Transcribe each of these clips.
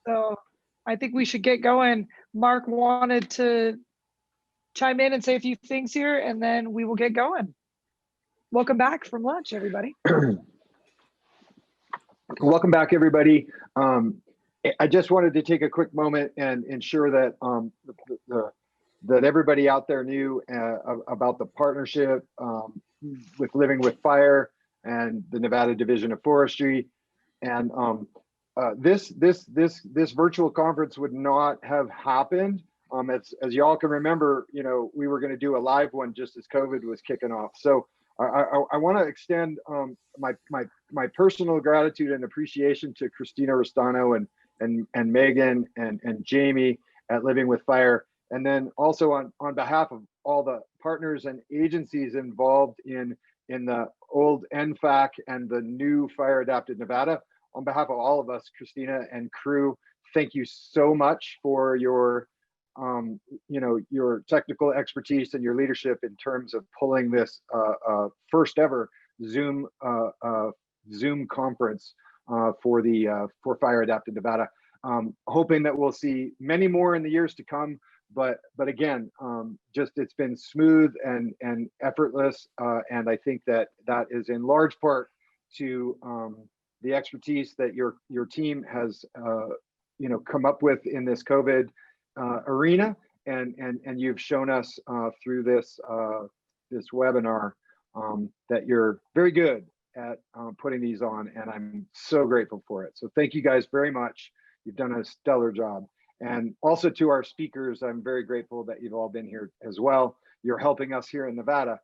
So I think we should get going. Mark wanted to chime in and say a few things here, and then we will get going. Welcome back from lunch, everybody. Welcome back, everybody. I just wanted to take a quick moment and ensure that that everybody out there knew about the partnership with Living with Fire and the Nevada Division of Forestry. And this virtual conference would not have happened. As y'all can remember, you know, we were going to do a live one just as COVID was kicking off. So I want to extend my personal gratitude and appreciation to Christina Restano and Megan and Jamie at Living with Fire, and then also on behalf of all the partners and agencies involved in the old NNFAC and the new Fire Adapted Nevada. On behalf of all of us, Christina and crew, thank you so much for your your technical expertise and your leadership in terms of pulling this first ever Zoom conference for Fire Adapted Nevada. Hoping that we'll see many more in the years to come, but again, just it's been smooth and effortless, and I think that is in large part to the expertise that your team has come up with in this COVID arena, and you've shown us through this webinar that you're very good at putting these on, and I'm so grateful for it. So thank you guys very much. You've done a stellar job. And also to our speakers, I'm very grateful that you've all been here as well. You're helping us here in Nevada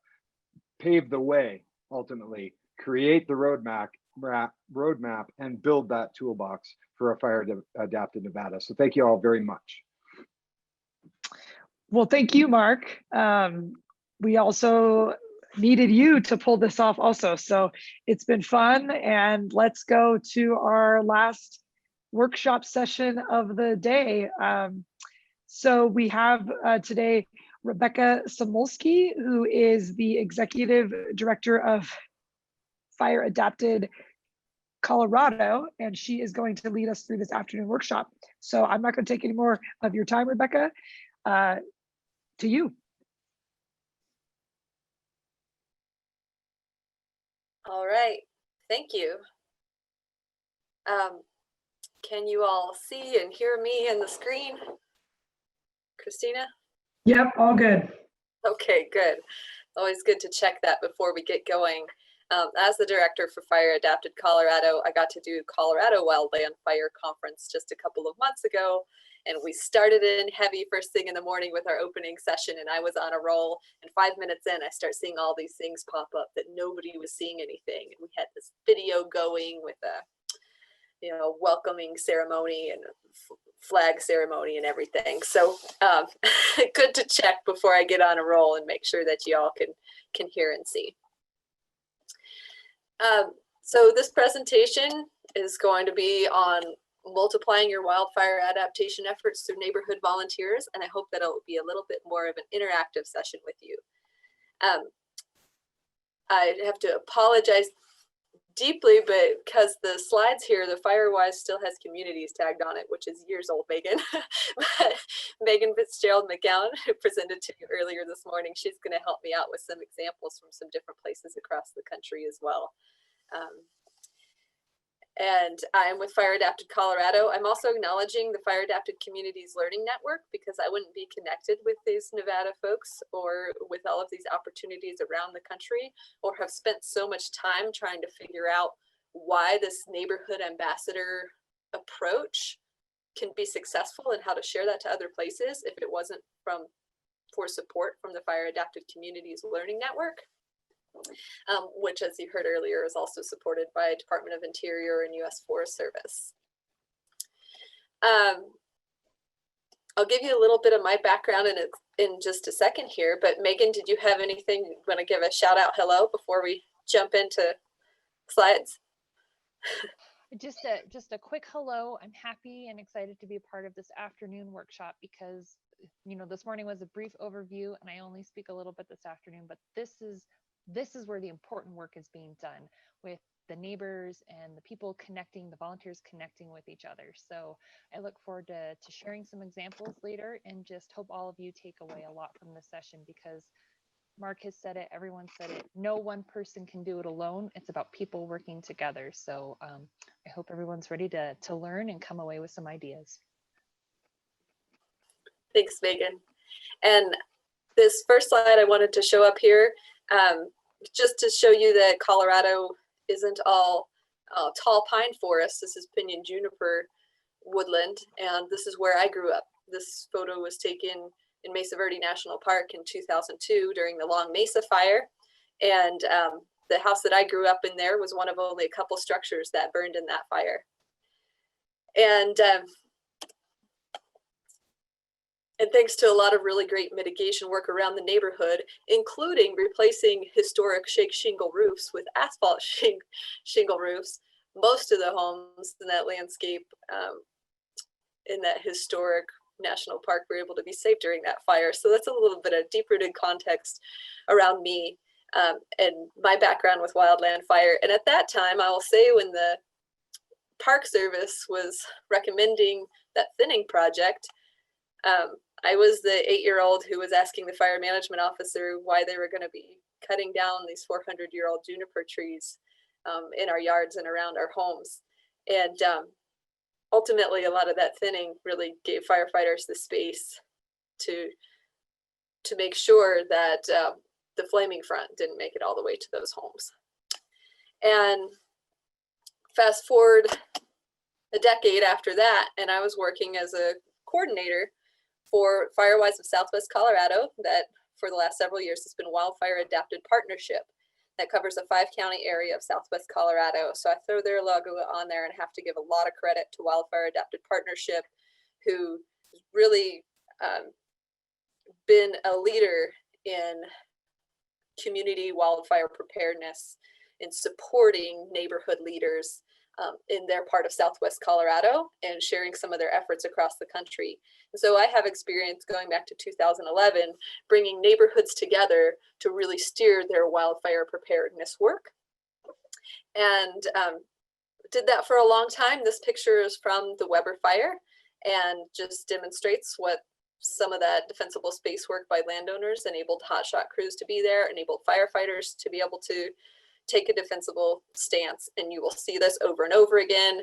pave the way, ultimately create the roadmap and build that toolbox for a Fire Adapted Nevada. So thank you all very much. Well, thank you, Mark. We also needed you to pull this off also. So it's been fun, and let's go to our last workshop session of the day. So we have today Rebecca Samulski, who is the Executive Director of Fire Adapted Colorado, and she is going to lead us through this afternoon workshop. So I'm not going to take any more of your time, Rebecca. To you. All right, thank you. Can you all see and hear me in the screen? Christina? Yep, all good. Okay, good. Always good to check that before we get going. As the director for Fire Adapted Colorado, I got to do Colorado Wildland Fire Conference just a couple of months ago. And we started in heavy first thing in the morning with our opening session, and I was on a roll. And 5 minutes in, I start seeing all these things pop up that nobody was seeing anything. And we had this video going with a, welcoming ceremony and flag ceremony and everything. So good to check before I get on a roll and make sure that you all can hear and see. So this presentation is going to be on multiplying your wildfire adaptation efforts through neighborhood volunteers, and I hope that it'll be a little bit more of an interactive session with you. I have to apologize deeply, but because the slides here, the Firewise still has communities tagged on it, which is years old, Megan. But Megan Fitzgerald McGowan, who presented to you earlier this morning, she's going to help me out with some examples from some different places across the country as well. And I'm with Fire Adapted Colorado. I'm also acknowledging the Fire Adapted Communities Learning Network, because I wouldn't be connected with these Nevada folks or with all of these opportunities around the country, or have spent so much time trying to figure out why this neighborhood ambassador approach can be successful and how to share that to other places if it wasn't for support from the Fire Adapted Communities Learning Network. Which, as you heard earlier, is also supported by Department of Interior and U.S. Forest Service. I'll give you a little bit of my background in just a second here, but Megan, did you have anything you want to give a shout out hello before we jump into slides? Just a quick hello. I'm happy and excited to be a part of this afternoon workshop, because this morning was a brief overview and I only speak a little bit this afternoon, but this is where the important work is being done with the neighbors and the people connecting, the volunteers connecting with each other. So I look forward to sharing some examples later, and just hope all of you take away a lot from this session, because Mark has said it, everyone said it, no one person can do it alone. It's about people working together. So I hope everyone's ready to learn and come away with some ideas. Thanks, Megan. And this first slide I wanted to show up here, just to show you that Colorado isn't all tall pine forest. This is pinyon juniper woodland, and this is where I grew up. This photo was taken in Mesa Verde National Park in 2002 during the Long Mesa fire. And the house that I grew up in there was one of only a couple structures that burned in that fire. And thanks to a lot of really great mitigation work around the neighborhood, including replacing historic shake shingle roofs with asphalt shingle roofs, most of the homes in that landscape, in that historic national park, were able to be safe during that fire. So that's a little bit of deep-rooted context around me and my background with wildland fire. And at that time, I will say, when the Park Service was recommending that thinning project, I was the 8-year-old who was asking the fire management officer why they were going to be cutting down these 400-year-old juniper trees in our yards and around our homes. And ultimately, a lot of that thinning really gave firefighters the space to make sure that the flaming front didn't make it all the way to those homes. And fast forward a decade after that, and I was working as a coordinator for Firewise of Southwest Colorado, that for the last several years has been Wildfire Adapted Partnership, that covers a 5-county area of Southwest Colorado. So I throw their logo on there and have to give a lot of credit to Wildfire Adapted Partnership, who has really been a leader in community wildfire preparedness, in supporting neighborhood leaders in their part of Southwest Colorado and sharing some of their efforts across the country. And so I have experience going back to 2011, bringing neighborhoods together to really steer their wildfire preparedness work. And did that for a long time. This picture is from the Weber fire and just demonstrates what some of that defensible space work by landowners enabled hotshot crews to be there, enabled firefighters to be able to take a defensible stance. And you will see this over and over again.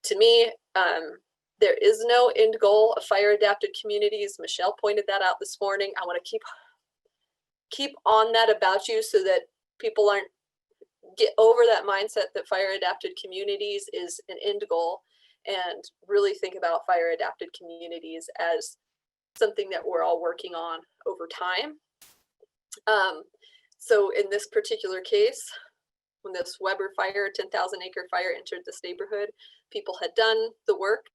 To me, there is no end goal of fire adapted communities. Michelle pointed that out this morning. I want to keep on that about you, so that people aren't get over that mindset that fire adapted communities is an end goal, and really think about fire adapted communities as something that we're all working on over time. So in this particular case, when this Weber fire, 10,000 acre fire entered this neighborhood, people had done the work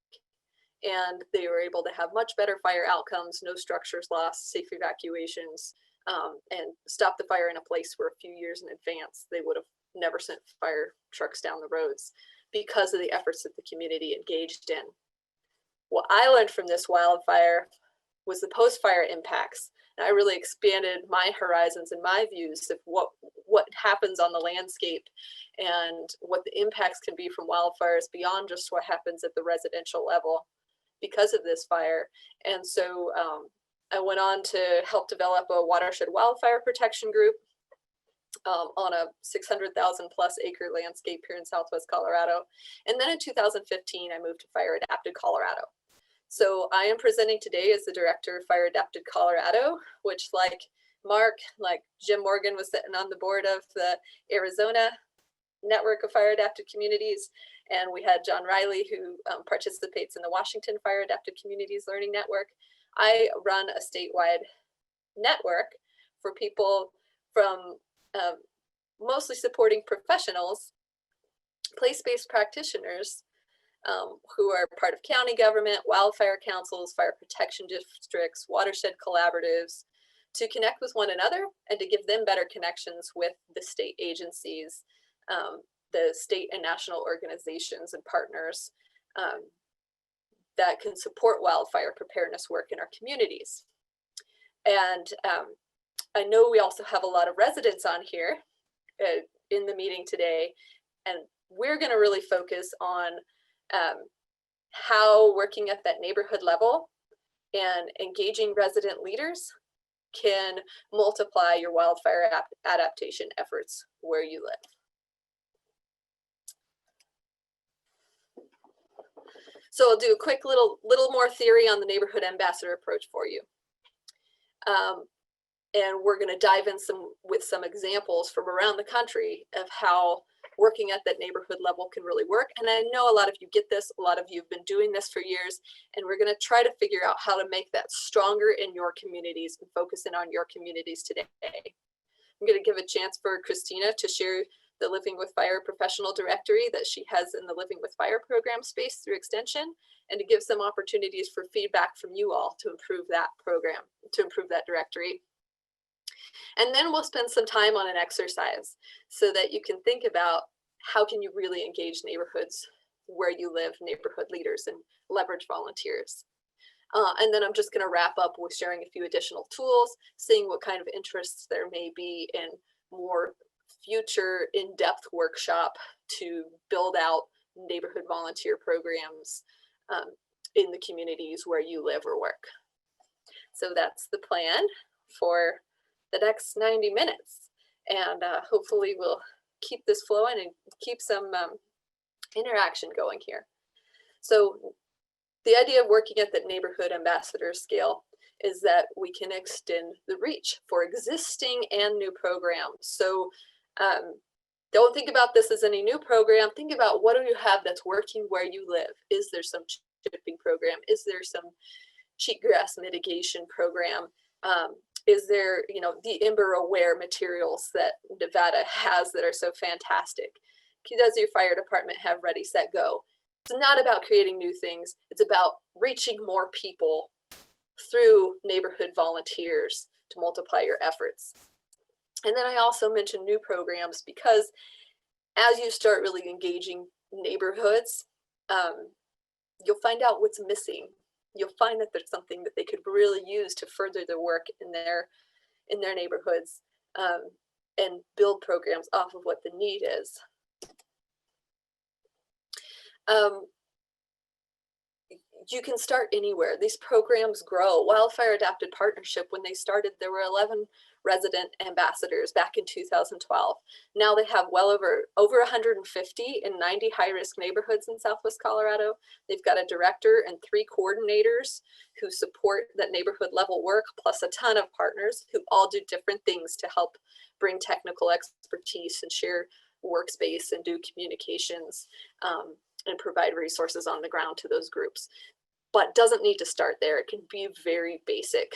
and they were able to have much better fire outcomes, no structures lost, safe evacuations, and stop the fire in a place where a few years in advance, they would have never sent fire trucks down the roads because of the efforts that the community engaged in. What I learned from this wildfire was the post-fire impacts. And I really expanded my horizons and my views of what happens on the landscape and what the impacts can be from wildfires beyond just what happens at the residential level because of this fire. And so I went on to help develop a watershed wildfire protection group on a 600,000 plus acre landscape here in Southwest Colorado. And then in 2015, I moved to Fire Adapted Colorado. So I am presenting today as the director of Fire Adapted Colorado, which, like Mark, like Jim Morgan was sitting on the board of the Arizona network of fire adapted communities. And we had John Riley, who participates in the Washington Fire Adapted Communities Learning Network. I run a statewide network for people from mostly supporting professionals, place-based practitioners, who are part of county government, wildfire councils, fire protection districts, watershed collaboratives, to connect with one another and to give them better connections with the state agencies, the state and national organizations and partners that can support wildfire preparedness work in our communities. And I know we also have a lot of residents on here in the meeting today. And we're going to really focus on how working at that neighborhood level and engaging resident leaders can multiply your wildfire adaptation efforts where you live. So I'll do a quick little more theory on the neighborhood ambassador approach for you. And we're going to dive in with some examples from around the country of how working at that neighborhood level can really work. And I know a lot of you get this, a lot of you have been doing this for years, and we're going to try to figure out how to make that stronger in your communities and focus in on your communities today. I'm going to give a chance for Christina to share the Living with Fire professional directory that she has in the Living with Fire program space through extension, and to give some opportunities for feedback from you all to improve that program, to improve that directory. And then we'll spend some time on an exercise so that you can think about how can you really engage neighborhoods where you live, neighborhood leaders, and leverage volunteers. And then I'm just going to wrap up with sharing a few additional tools, seeing what kind of interests there may be in more future in-depth workshop to build out neighborhood volunteer programs in the communities where you live or work. So that's the plan for the next 90 minutes. And hopefully we'll keep this flowing and keep some interaction going here. So the idea of working at the neighborhood ambassador scale is that we can extend the reach for existing and new programs. So don't think about this as any new program. Think about what do you have that's working where you live. Is there some chipping program? Is there some cheatgrass mitigation program? Is there, you know, the Ember Aware materials that Nevada has that are so fantastic? Does your fire department have Ready, Set, Go? It's not about creating new things. It's about reaching more people through neighborhood volunteers to multiply your efforts. And then I also mentioned new programs because as you start really engaging neighborhoods, you'll find out what's missing. You'll find that there's something that they could really use to further their work in their neighborhoods and build programs off of what the need is. You can start anywhere. These programs grow. Wildfire Adapted Partnership, when they started, there were 11 resident ambassadors back in 2012. Now they have well over 150 in 90 high-risk neighborhoods in Southwest Colorado. They've got a director and 3 coordinators who support that neighborhood level work, plus a ton of partners who all do different things to help bring technical expertise and share workspace and do communications and provide resources on the ground to those groups. But doesn't need to start there. It can be very basic,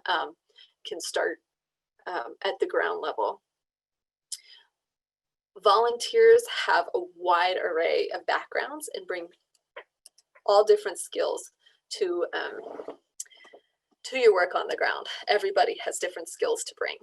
can start at the ground level. Volunteers have a wide array of backgrounds and bring all different skills to your work on the ground. Everybody has different skills to bring.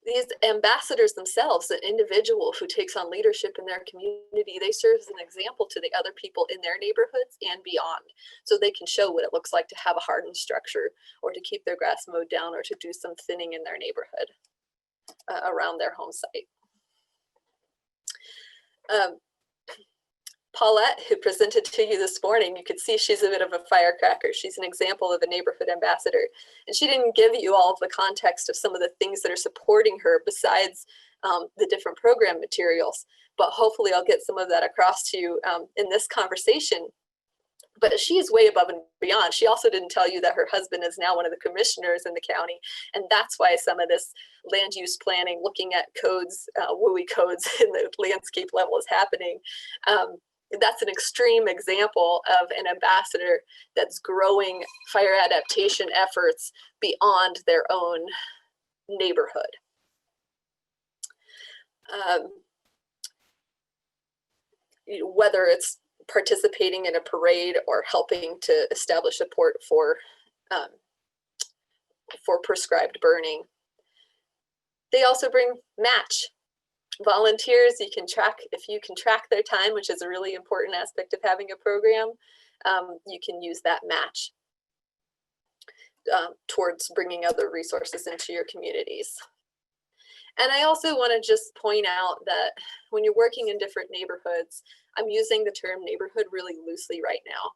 These ambassadors themselves, an individual who takes on leadership in their community, they serve as an example to the other people in their neighborhoods and beyond. So they can show what it looks like to have a hardened structure or to keep their grass mowed down or to do some thinning in their neighborhood around their home site. Paulette, who presented to you this morning, you could see she's a bit of a firecracker. She's an example of a neighborhood ambassador. And she didn't give you all of the context of some of the things that are supporting her besides the different program materials. But hopefully I'll get some of that across to you in this conversation. But she is way above and beyond. She also didn't tell you that her husband is now one of the commissioners in the county. And that's why some of this land use planning, looking at codes, WUI codes in the landscape level is happening. That's an extreme example of an ambassador that's growing fire adaptation efforts beyond their own neighborhood. Whether it's participating in a parade or helping to establish support for prescribed burning. They also bring match. Volunteers, you can track, if you can track their time, which is a really important aspect of having a program, you can use that match towards bringing other resources into your communities. And I also want to just point out that when you're working in different neighborhoods, I'm using the term neighborhood really loosely right now.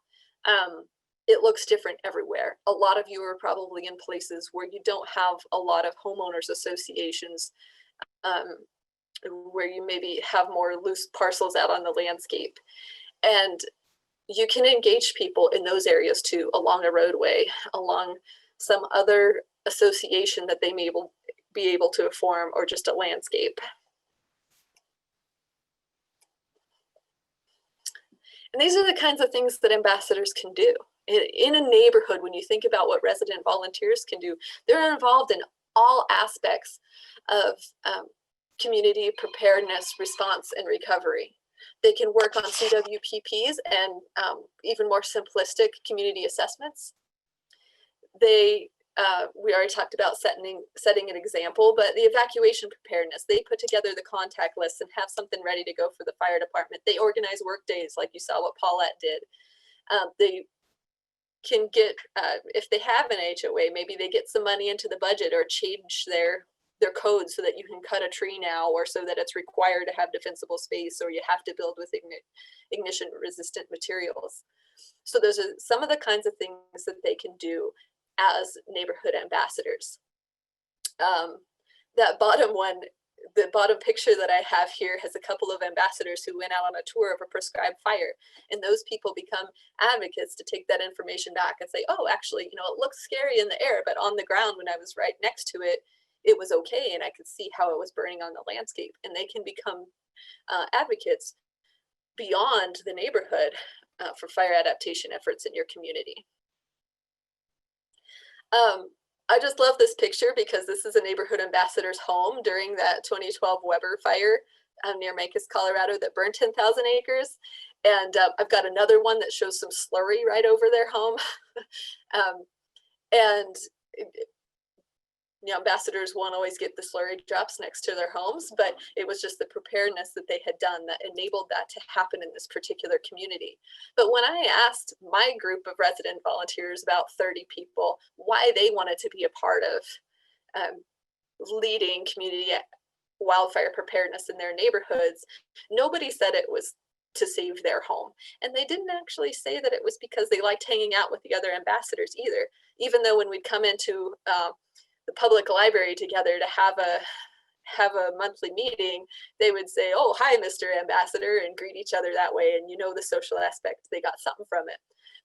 It looks different everywhere. A lot of you are probably in places where you don't have a lot of homeowners associations, where you maybe have more loose parcels out on the landscape. And you can engage people in those areas too, along a roadway, along some other association that they may be able to form, or just a landscape. And these are the kinds of things that ambassadors can do. In a neighborhood, when you think about what resident volunteers can do, they're involved in all aspects of community preparedness, response, and recovery. They can work on CWPPs and even more simplistic community assessments. We already talked about setting an example, but the evacuation preparedness, they put together the contact lists and have something ready to go for the fire department. They organize work days, like you saw what Paulette did. They can get, if they have an HOA, maybe they get some money into the budget or change their code so that you can cut a tree now, or so that it's required to have defensible space, or you have to build with ignition resistant materials. So those are some of the kinds of things that they can do as neighborhood ambassadors. That bottom one, the bottom picture that I have here, has a couple of ambassadors who went out on a tour of a prescribed fire, and those people become advocates to take that information back and say, oh, actually, you know, it looks scary in the air, but on the ground when I was right next to it, it was okay, and I could see how it was burning on the landscape. And they can become advocates beyond the neighborhood for fire adaptation efforts in your community. I just love this picture because this is a neighborhood ambassador's home during that 2012 Weber fire near Mancos, Colorado, that burned 10,000 acres. And I've got another one that shows some slurry right over their home. And you know, ambassadors won't always get the slurry drops next to their homes, but it was just the preparedness that they had done that enabled that to happen in this particular community. But when I asked my group of resident volunteers, about 30 people, why they wanted to be a part of leading community wildfire preparedness in their neighborhoods, nobody said it was to save their home. And they didn't actually say that it was because they liked hanging out with the other ambassadors either, even though when we'd come into the public library together to have a monthly meeting, they would say, oh, hi, Mr. Ambassador, and greet each other that way. And you know, the social aspect, they got something from it.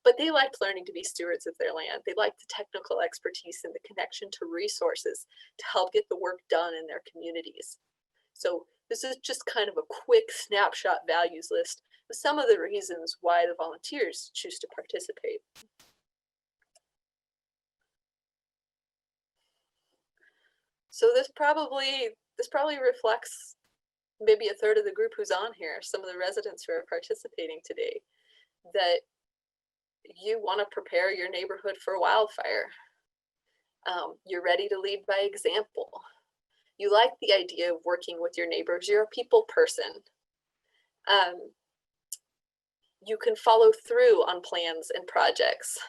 But they liked learning to be stewards of their land. They liked the technical expertise and the connection to resources to help get the work done in their communities. So this is just kind of a quick snapshot values list of some of the reasons why the volunteers choose to participate. So this probably reflects maybe a third of the group who's on here, some of the residents who are participating today, that you want to prepare your neighborhood for wildfire. You're ready to lead by example. You like the idea of working with your neighbors. You're a people person. You can follow through on plans and projects.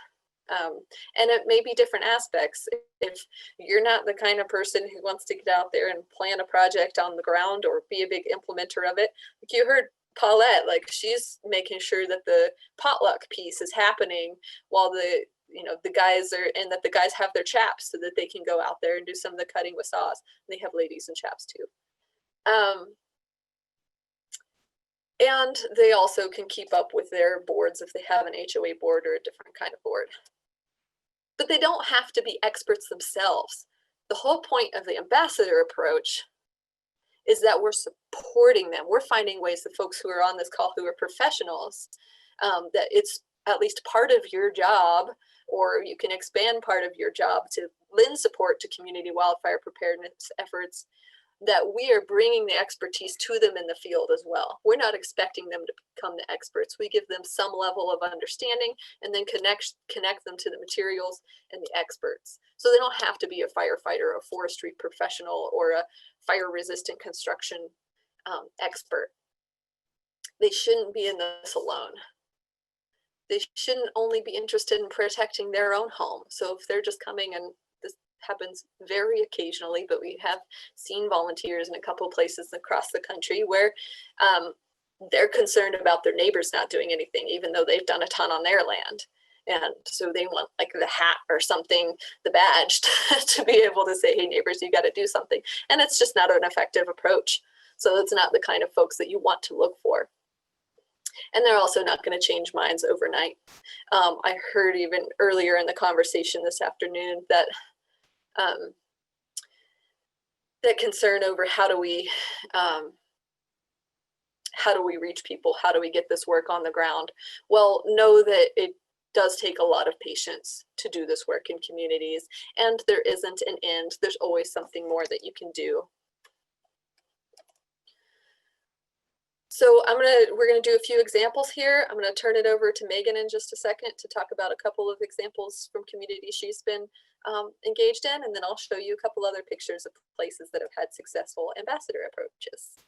And it may be different aspects. If you're not the kind of person who wants to get out there and plan a project on the ground or be a big implementer of it, like you heard Paulette, like she's making sure that the potluck piece is happening while the guys are, and that the guys have their chaps so that they can go out there and do some of the cutting with saws. They have ladies and chaps too. And they also can keep up with their boards if they have an HOA board or a different kind of board. But they don't have to be experts themselves. The whole point of the ambassador approach is that we're supporting them. We're finding ways that folks who are on this call who are professionals, that it's at least part of your job, or you can expand part of your job to lend support to community wildfire preparedness efforts, that we are bringing the expertise to them in the field as well. We're not expecting them to become the experts. We give them some level of understanding and then connect them to the materials and the experts. So they don't have to be a firefighter, a forestry professional, or a fire resistant construction expert. They shouldn't be in this alone. They shouldn't only be interested in protecting their own home. So if they're just coming and happens very occasionally, but we have seen volunteers in a couple places across the country where they're concerned about their neighbors not doing anything, even though they've done a ton on their land. And so they want like the hat or something, the badge, to be able to say, hey, neighbors, you got to do something. And it's just not an effective approach. So it's not the kind of folks that you want to look for. And they're also not going to change minds overnight. I heard even earlier in the conversation this afternoon that that concern over how do we reach people? How do we get this work on the ground? Well, know that it does take a lot of patience to do this work in communities, and there isn't an end. There's always something more that you can do. So we're gonna do a few examples here. I'm gonna turn it over to Megan in just a second to talk about a couple of examples from communities she's been engaged in, and then I'll show you a couple other pictures of places that have had successful ambassador approaches.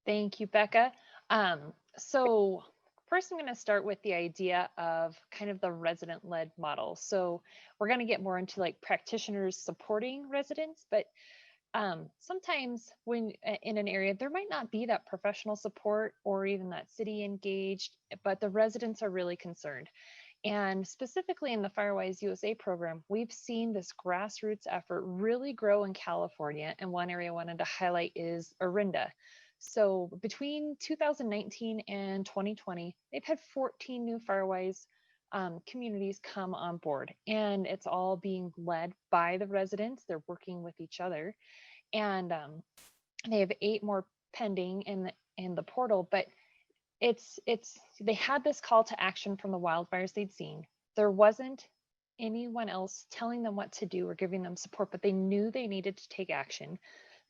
Thank you, Becca. So first, I'm going to start with the idea of kind of the resident-led model. So we're going to get more into like practitioners supporting residents, but sometimes when in an area, there might not be that professional support or even that city engaged, but the residents are really concerned. And specifically in the Firewise USA program, we've seen this grassroots effort really grow in California. And one area I wanted to highlight is Orinda. So between 2019 and 2020, they've had 14 new Firewise communities come on board, and it's all being led by the residents. They're working with each other, and they have 8 more pending in the portal. But they had this call to action from the wildfires they'd seen. There wasn't anyone else telling them what to do or giving them support, but they knew they needed to take action.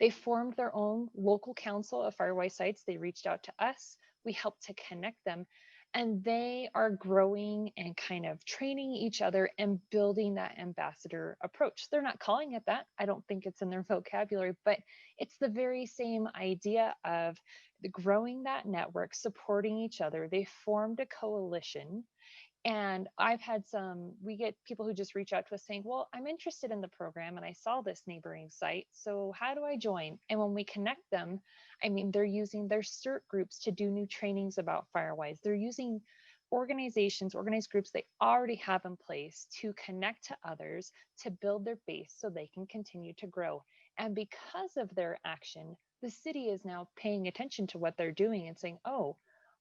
They formed their own local council of Firewise sites. They reached out to us. We helped to connect them, and they are growing and kind of training each other and building that ambassador approach. They're not calling it that. I don't think it's in their vocabulary, but it's the very same idea of growing that network, supporting each other. They formed a coalition. And we get people who just reach out to us saying, well, I'm interested in the program and I saw this neighboring site, so how do I join? And when we connect them, I mean, they're using their CERT groups to do new trainings about Firewise. They're using organizations, organized groups they already have in place to connect to others, to build their base so they can continue to grow. And because of their action, the city is now paying attention to what they're doing and saying, oh,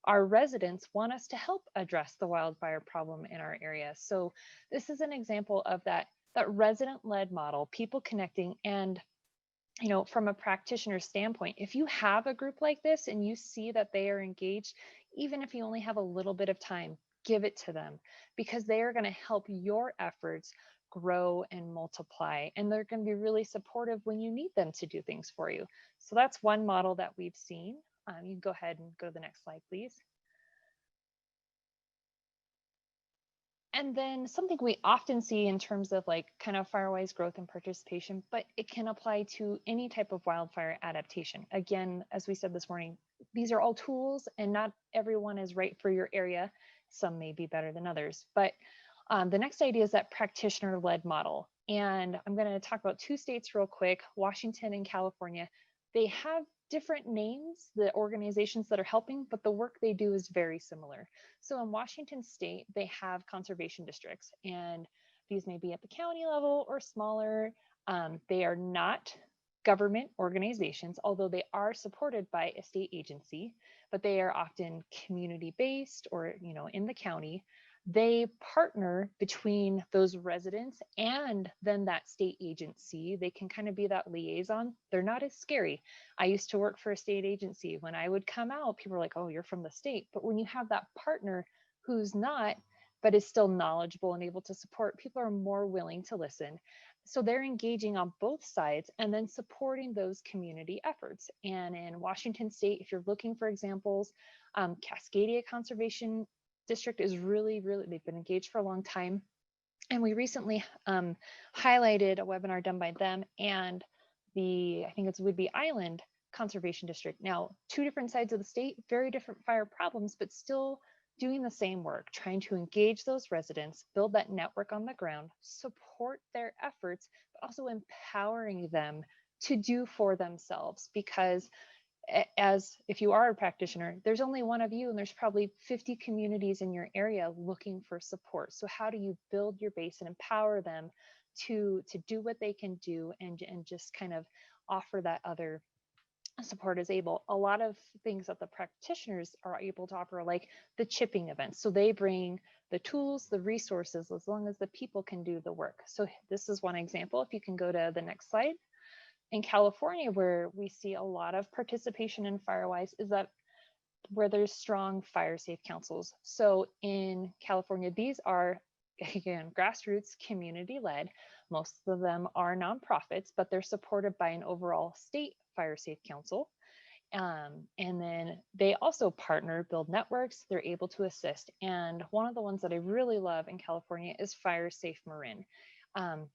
our residents want us to help address the wildfire problem in our area. So this is an example of that resident-led model, people connecting. And from a practitioner standpoint, if you have a group like this and you see that they are engaged, even if you only have a little bit of time, give it to them, because they are going to help your efforts grow and multiply, and they're going to be really supportive when you need them to do things for you. So that's one model that we've seen. You can go ahead and go to the next slide, please. And then something we often see in terms of like kind of Firewise growth and participation, but it can apply to any type of wildfire adaptation. Again, as we said this morning, these are all tools and not everyone is right for your area. Some may be better than others, but the next idea is that practitioner-led model. And I'm going to talk about 2 states real quick, Washington and California. They have different names, the organizations that are helping, but the work they do is very similar. So in Washington state, they have conservation districts, and these may be at the county level or smaller. They are not government organizations, although they are supported by a state agency, but they are often community-based or in the county. They partner between those residents and then that state agency. They can kind of be that liaison. They're not as scary. I used to work for a state agency. When I would come out, people were like, oh, you're from the state. But when you have that partner who's not, but is still knowledgeable and able to support, people are more willing to listen. So they're engaging on both sides and then supporting those community efforts. And in Washington state, if you're looking for examples, Cascadia Conservation District is really, they've been engaged for a long time. And we recently highlighted a webinar done by them and I think it's Whidbey Island Conservation District. Now, 2 different sides of the state, very different fire problems, but still doing the same work, trying to engage those residents, build that network on the ground, support their efforts, but also empowering them to do for themselves. Because as if you are a practitioner, there's only one of you and there's probably 50 communities in your area looking for support. So how do you build your base and empower them to do what they can do and just kind of offer that other support is able. A lot of things that the practitioners are able to offer, like the chipping events. So they bring the tools, the resources, as long as the people can do the work. So this is one example. If you can go to the next slide. In California, where we see a lot of participation in Firewise, is that where there's strong fire safe councils. So in California, these are, again, grassroots, community-led. Most of them are nonprofits, but they're supported by an overall state fire safe council. And then they also partner, build networks, they're able to assist. And one of the ones that I really love in California is Fire Safe Marin.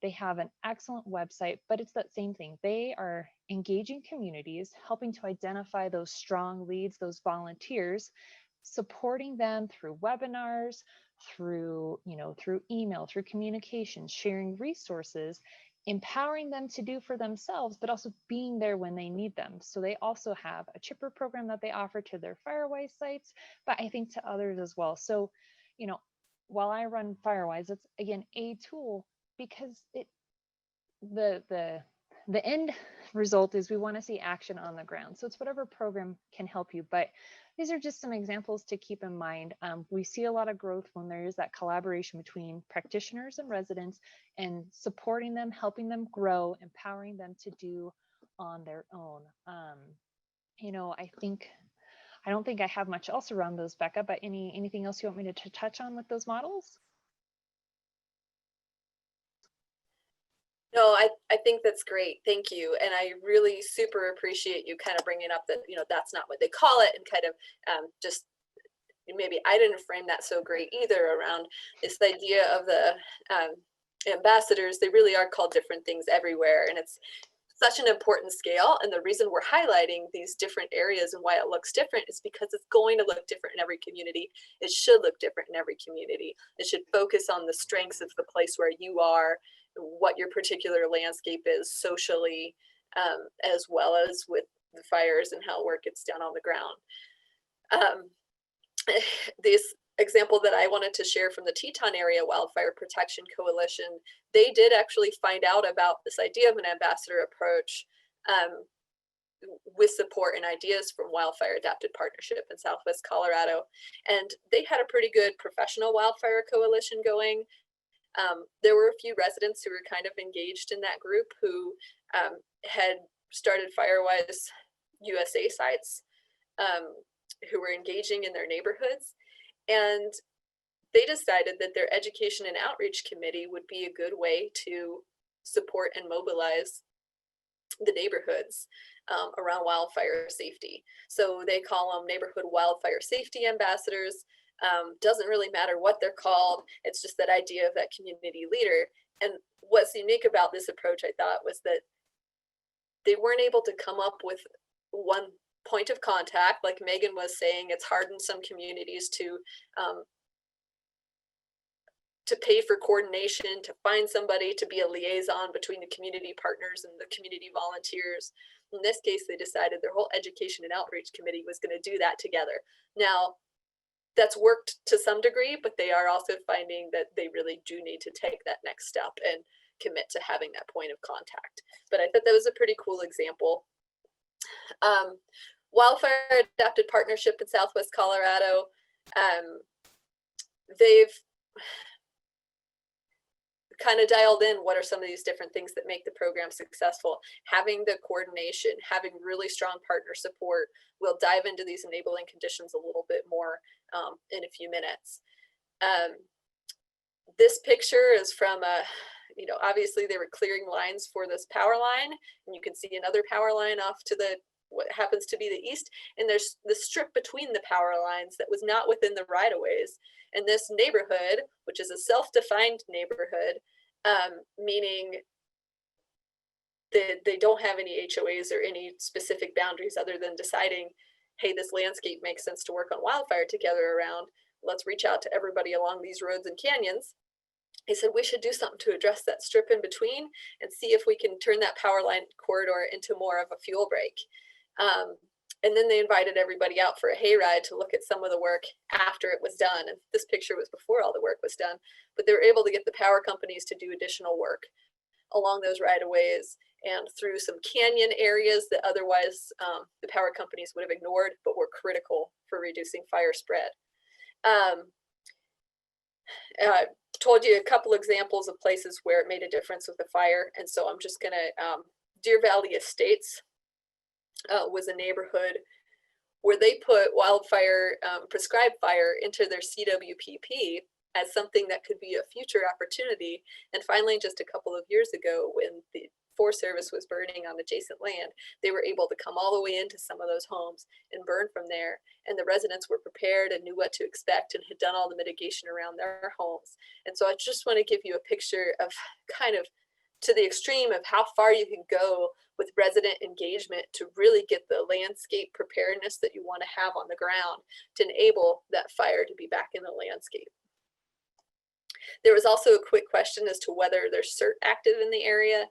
They have an excellent website, but it's that same thing. They are engaging communities, helping to identify those strong leads, those volunteers, supporting them through webinars, through email, through communication, sharing resources, empowering them to do for themselves, but also being there when they need them. So they also have a chipper program that they offer to their Firewise sites, but I think to others as well. So, while I run Firewise, it's again a tool, because the end result is we want to see action on the ground. So it's whatever program can help you, but these are just some examples to keep in mind. We see a lot of growth when there is that collaboration between practitioners and residents, and supporting them, helping them grow, empowering them to do on their own. I don't think I have much else around those, Becca, but anything else you want me to touch on with those models? No, I think that's great. Thank you. And I really super appreciate you kind of bringing up that, that's not what they call it, and kind of just maybe I didn't frame that so great either around this idea of the ambassadors. They really are called different things everywhere. And it's such an important scale. And the reason we're highlighting these different areas and why it looks different is because it's going to look different in every community. It should look different in every community. It should focus on the strengths of the place where you are, what your particular landscape is socially, as well as with the fires and how work gets done on the ground. This example that I wanted to share from the Teton Area Wildfire Protection Coalition, they did actually find out about this idea of an ambassador approach with support and ideas from Wildfire Adapted Partnership in Southwest Colorado. And they had a pretty good professional wildfire coalition going. There were a few residents who were kind of engaged in that group who had started Firewise USA sites, who were engaging in their neighborhoods. And they decided that their education and outreach committee would be a good way to support and mobilize the neighborhoods around wildfire safety. So they call them neighborhood wildfire safety ambassadors. Doesn't really matter what they're called. It's just that idea of that community leader. And what's unique about this approach, I thought, was that they weren't able to come up with one point of contact. Like Megan was saying, it's hard in some communities to pay for coordination, to find somebody to be a liaison between the community partners and the community volunteers. In this case, they decided their whole education and outreach committee was going to do that together. Now, that's worked to some degree, but they are also finding that they really do need to take that next step and commit to having that point of contact. But I thought that was a pretty cool example. Wildfire Adapted Partnership in Southwest Colorado, they've kind of dialed in what are some of these different things that make the program successful. Having the coordination, having really strong partner support. We'll dive into these enabling conditions a little bit more in a few minutes. This picture is from obviously they were clearing lines for this power line, and you can see another power line off to what happens to be the east, and there's the strip between the power lines that was not within the right-of-ways. And this neighborhood, which is a self-defined neighborhood, meaning that they don't have any HOAs or any specific boundaries other than deciding, hey, this landscape makes sense to work on wildfire together around, let's reach out to everybody along these roads and canyons. He said, we should do something to address that strip in between and see if we can turn that power line corridor into more of a fuel break. And then they invited everybody out for a hayride to look at some of the work after it was done. And this picture was before all the work was done, but they were able to get the power companies to do additional work along those right-of-ways and through some canyon areas that otherwise the power companies would have ignored, but were critical for reducing fire spread. Told you a couple examples of places where it made a difference with the fire. And so I'm just gonna, Deer Valley Estates was a neighborhood where they put wildfire, prescribed fire into their CWPP as something that could be a future opportunity. And finally, just a couple of years ago, when the Forest Service was burning on adjacent land, they were able to come all the way into some of those homes and burn from there. And the residents were prepared and knew what to expect and had done all the mitigation around their homes. And so I just want to give you a picture of kind of to the extreme of how far you can go with resident engagement to really get the landscape preparedness that you want to have on the ground to enable that fire to be back in the landscape. There was also a quick question as to whether there's CERT active in the area.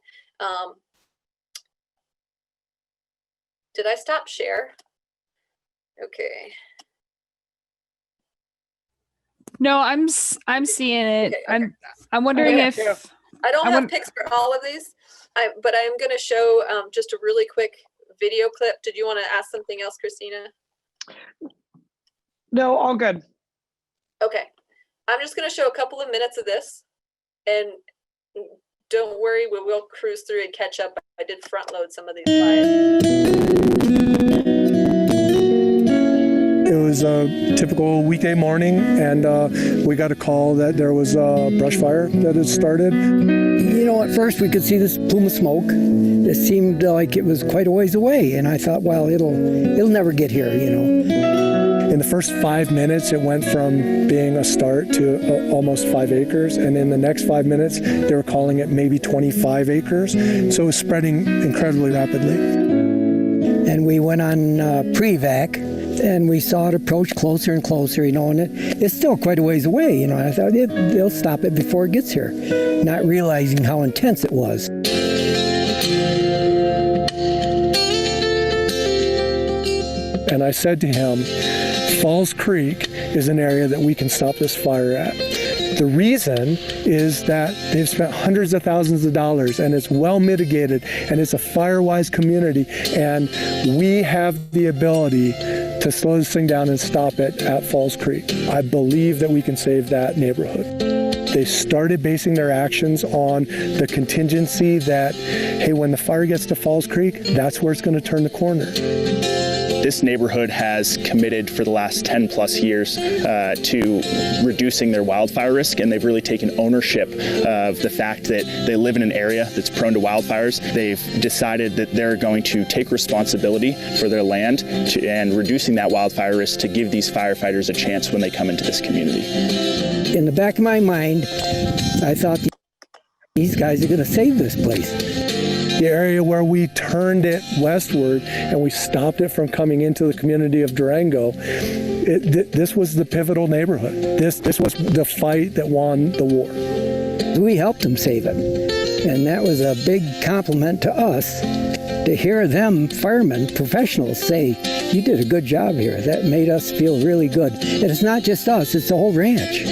Did I stop share? Okay. No, I'm seeing it. Okay. I'm wondering Yeah, if yeah. I don't have pics for all of these, but I'm going to show just a really quick video clip. Did you want to ask something else, Christina? No, all good. Okay. I'm just going to show a couple of minutes of this, and don't worry, we will cruise through and catch up. I did front load some of these slides. It was a typical weekday morning, and we got a call that there was a brush fire that had started. You know, at first we could see this plume of smoke. It seemed like it was quite a ways away, and I thought, well, it'll never get here, you know. In the first 5 minutes, it went from being a start to almost 5 acres, and in the next 5 minutes, they were calling it maybe 25 acres. So it was spreading incredibly rapidly. And we went on pre-vac, and we saw it approach closer and closer, you know, and it's still quite a ways away, you know. I thought they'll stop it before it gets here, not realizing how intense it was. And I said to him, Falls Creek is an area that we can stop this fire at. The reason is that they've spent hundreds of thousands of dollars, and it's well mitigated, and it's a Firewise community, and we have the ability to slow this thing down and stop it at Falls Creek. I believe that we can save that neighborhood. They started basing their actions on the contingency that, hey, when the fire gets to Falls Creek, that's where it's going to turn the corner. This neighborhood has committed for the last 10 plus years to reducing their wildfire risk, and they've really taken ownership of the fact that they live in an area that's prone to wildfires. They've decided that they're going to take responsibility for their land and reducing that wildfire risk to give these firefighters a chance when they come into this community. In the back of my mind, I thought these guys are going to save this place. The area where we turned it westward and we stopped it from coming into the community of Durango, this was the pivotal neighborhood. This was the fight that won the war. We helped them save it, and that was a big compliment to us to hear them firemen, professionals, say, you did a good job here. That made us feel really good. And it's not just us, it's the whole ranch.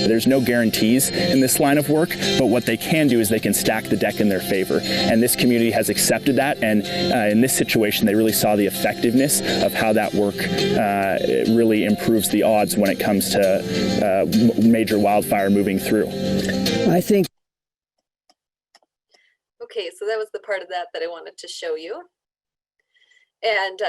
There's no guarantees in this line of work, but what they can do is they can stack the deck in their favor. And this community has accepted that. And in this situation, they really saw the effectiveness of how that work really improves the odds when it comes to major wildfire moving through. I think. Okay, so that was the part of that I wanted to show you. And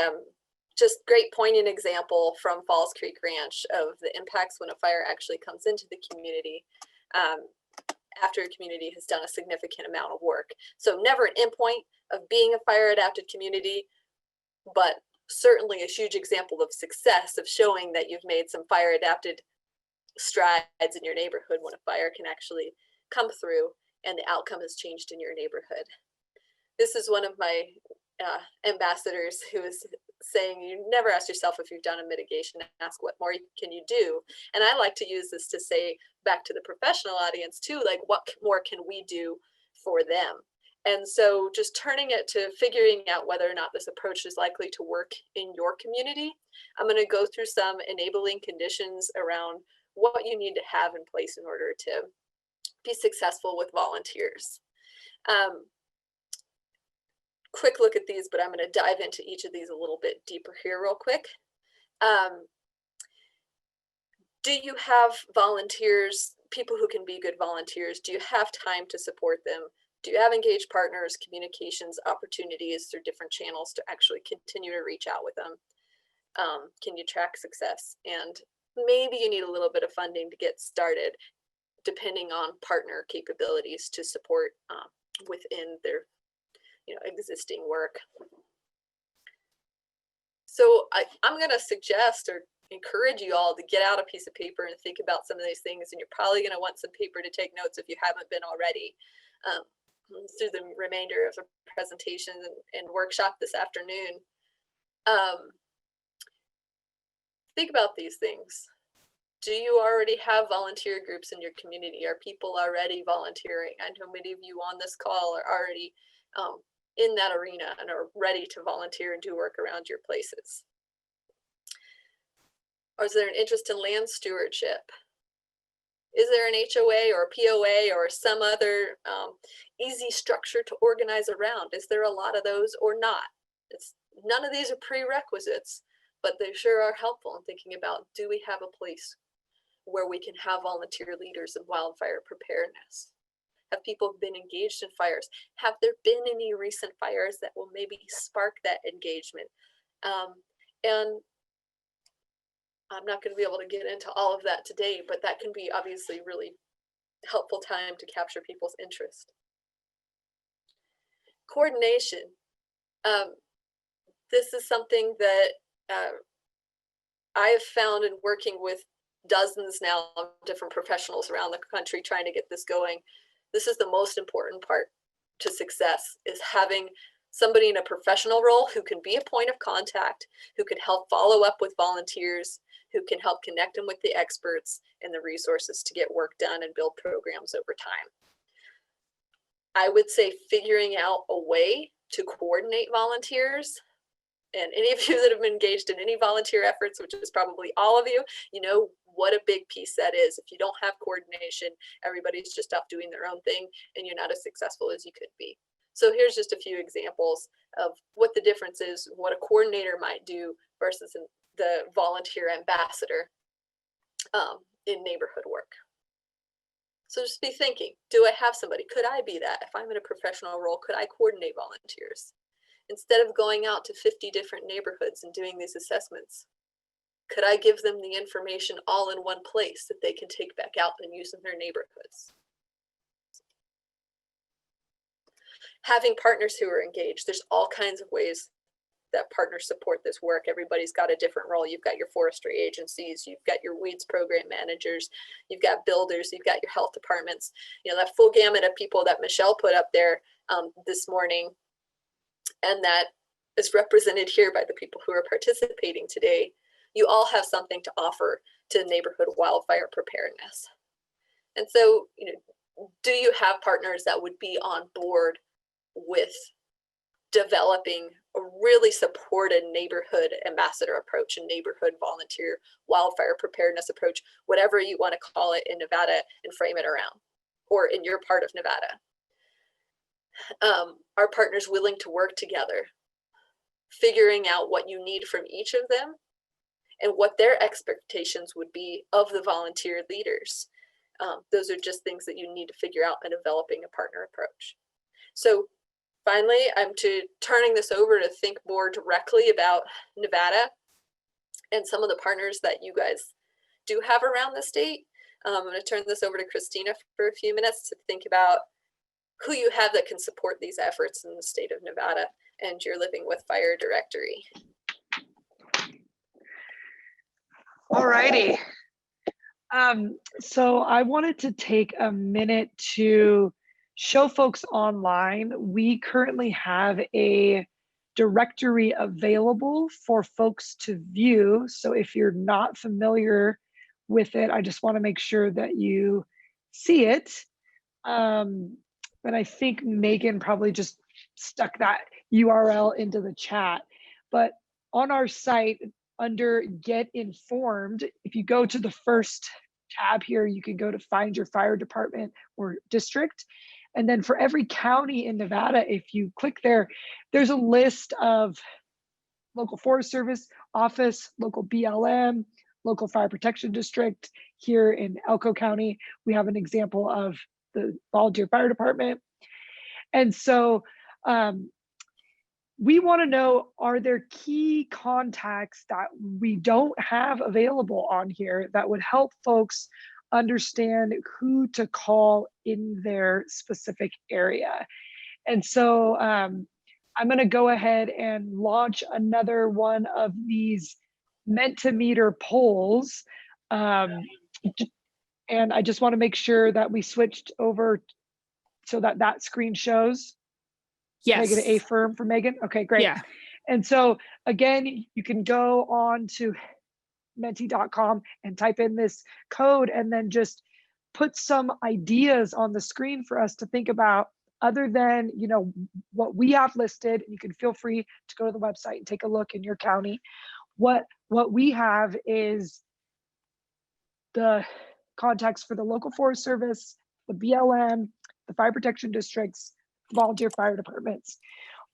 just great poignant example from Falls Creek Ranch of the impacts when a fire actually comes into the community after a community has done a significant amount of work. So never an endpoint of being a fire adapted community, but certainly a huge example of success of showing that you've made some fire adapted strides in your neighborhood when a fire can actually come through and the outcome has changed in your neighborhood. This is one of my ambassadors who is saying you never ask yourself if you've done a mitigation, ask what more can you do. And I like to use this to say back to the professional audience too, like what more can we do for them? And so just turning it to figuring out whether or not this approach is likely to work in your community. I'm going to go through some enabling conditions around what you need to have in place in order to be successful with volunteers. Quick look at these, but I'm going to dive into each of these a little bit deeper here real quick. Do you have volunteers, people who can be good volunteers? Do you have time to support them? Do you have engaged partners, communications opportunities through different channels to actually continue to reach out with them? Can you track success? And maybe you need a little bit of funding to get started, depending on partner capabilities to support within their existing work. So I'm going to suggest or encourage you all to get out a piece of paper and think about some of these things. And you're probably going to want some paper to take notes if you haven't been already. Through the remainder of the presentation and workshop this afternoon. Think about these things. Do you already have volunteer groups in your community? Are people already volunteering? I know many of you on this call are already in that arena and are ready to volunteer and do work around your places. Or is there an interest in land stewardship? Is there an HOA or a POA or some other easy structure to organize around? Is there a lot of those or not? None of these are prerequisites, but they sure are helpful in thinking about, do we have a place where we can have volunteer leaders in wildfire preparedness? Have people been engaged in fires? Have there been any recent fires that will maybe spark that engagement? And I'm not going to be able to get into all of that today, but that can be obviously really helpful time to capture people's interest. Coordination. This is something that I have found in working with dozens now of different professionals around the country trying to get this going. This is the most important part to success, is having somebody in a professional role who can be a point of contact, who can help follow up with volunteers, who can help connect them with the experts and the resources to get work done and build programs over time. I would say figuring out a way to coordinate volunteers, and any of you that have been engaged in any volunteer efforts, which is probably all of you, you know what a big piece that is. If you don't have coordination, everybody's just off doing their own thing and you're not as successful as you could be. So here's just a few examples of what the difference is, what a coordinator might do versus the volunteer ambassador in neighborhood work. So just be thinking, do I have somebody? Could I be that? If I'm in a professional role, could I coordinate volunteers? Instead of going out to 50 different neighborhoods and doing these assessments, could I give them the information all in one place that they can take back out and use in their neighborhoods? Having partners who are engaged, there's all kinds of ways that partners support this work. Everybody's got a different role. You've got your forestry agencies, you've got your weeds program managers, you've got builders, you've got your health departments, that full gamut of people that Michelle put up there this morning, and that is represented here by the people who are participating today. You all have something to offer to neighborhood wildfire preparedness. And so, do you have partners that would be on board with developing a really supported neighborhood ambassador approach and neighborhood volunteer wildfire preparedness approach, whatever you want to call it in Nevada, and frame it around, or in your part of Nevada? Are partners willing to work together, figuring out what you need from each of them and what their expectations would be of the volunteer leaders? Those are just things that you need to figure out in developing a partner approach. So finally, I'm turning this over to think more directly about Nevada and some of the partners that you guys do have around the state. I'm going to turn this over to Christina for a few minutes to think about who you have that can support these efforts in the state of Nevada and your Living with Fire directory. All righty. So I wanted to take a minute to show folks online. We currently have a directory available for folks to view. So if you're not familiar with it, I just want to make sure that you see it. But I think Megan probably just stuck that URL into the chat. But on our site, under Get Informed, if you go to the first tab here, you can go to find your fire department or district. And then for every county in Nevada, if you click there, there's a list of local Forest Service office, local BLM, local fire protection district. Here in Elko County, we have an example of the volunteer fire department. And so we want to know, are there key contacts that we don't have available on here that would help folks understand who to call in their specific area? And so I'm going to go ahead and launch another one of these Mentimeter polls. And I just want to make sure that we switched over so that that screen shows. Yes. Can I get an A firm for Megan? Okay, great. Yeah. And so again, you can go on to menti.com and type in this code and then just put some ideas on the screen for us to think about, other than, you know, what we have listed. You can feel free to go to the website and take a look in your county. What we have is the contacts for the local Forest Service, the BLM, the fire protection districts, volunteer fire departments.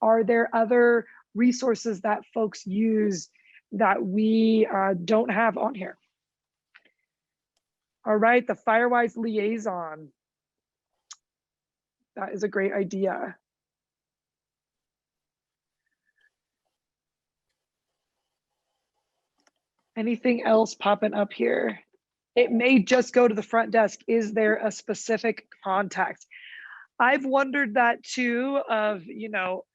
Are there other resources that folks use that we don't have on here? All right, the Firewise liaison. That is a great idea. Anything else popping up here? It may just go to the front desk. Is there a specific contact? I've wondered that too, of, you know,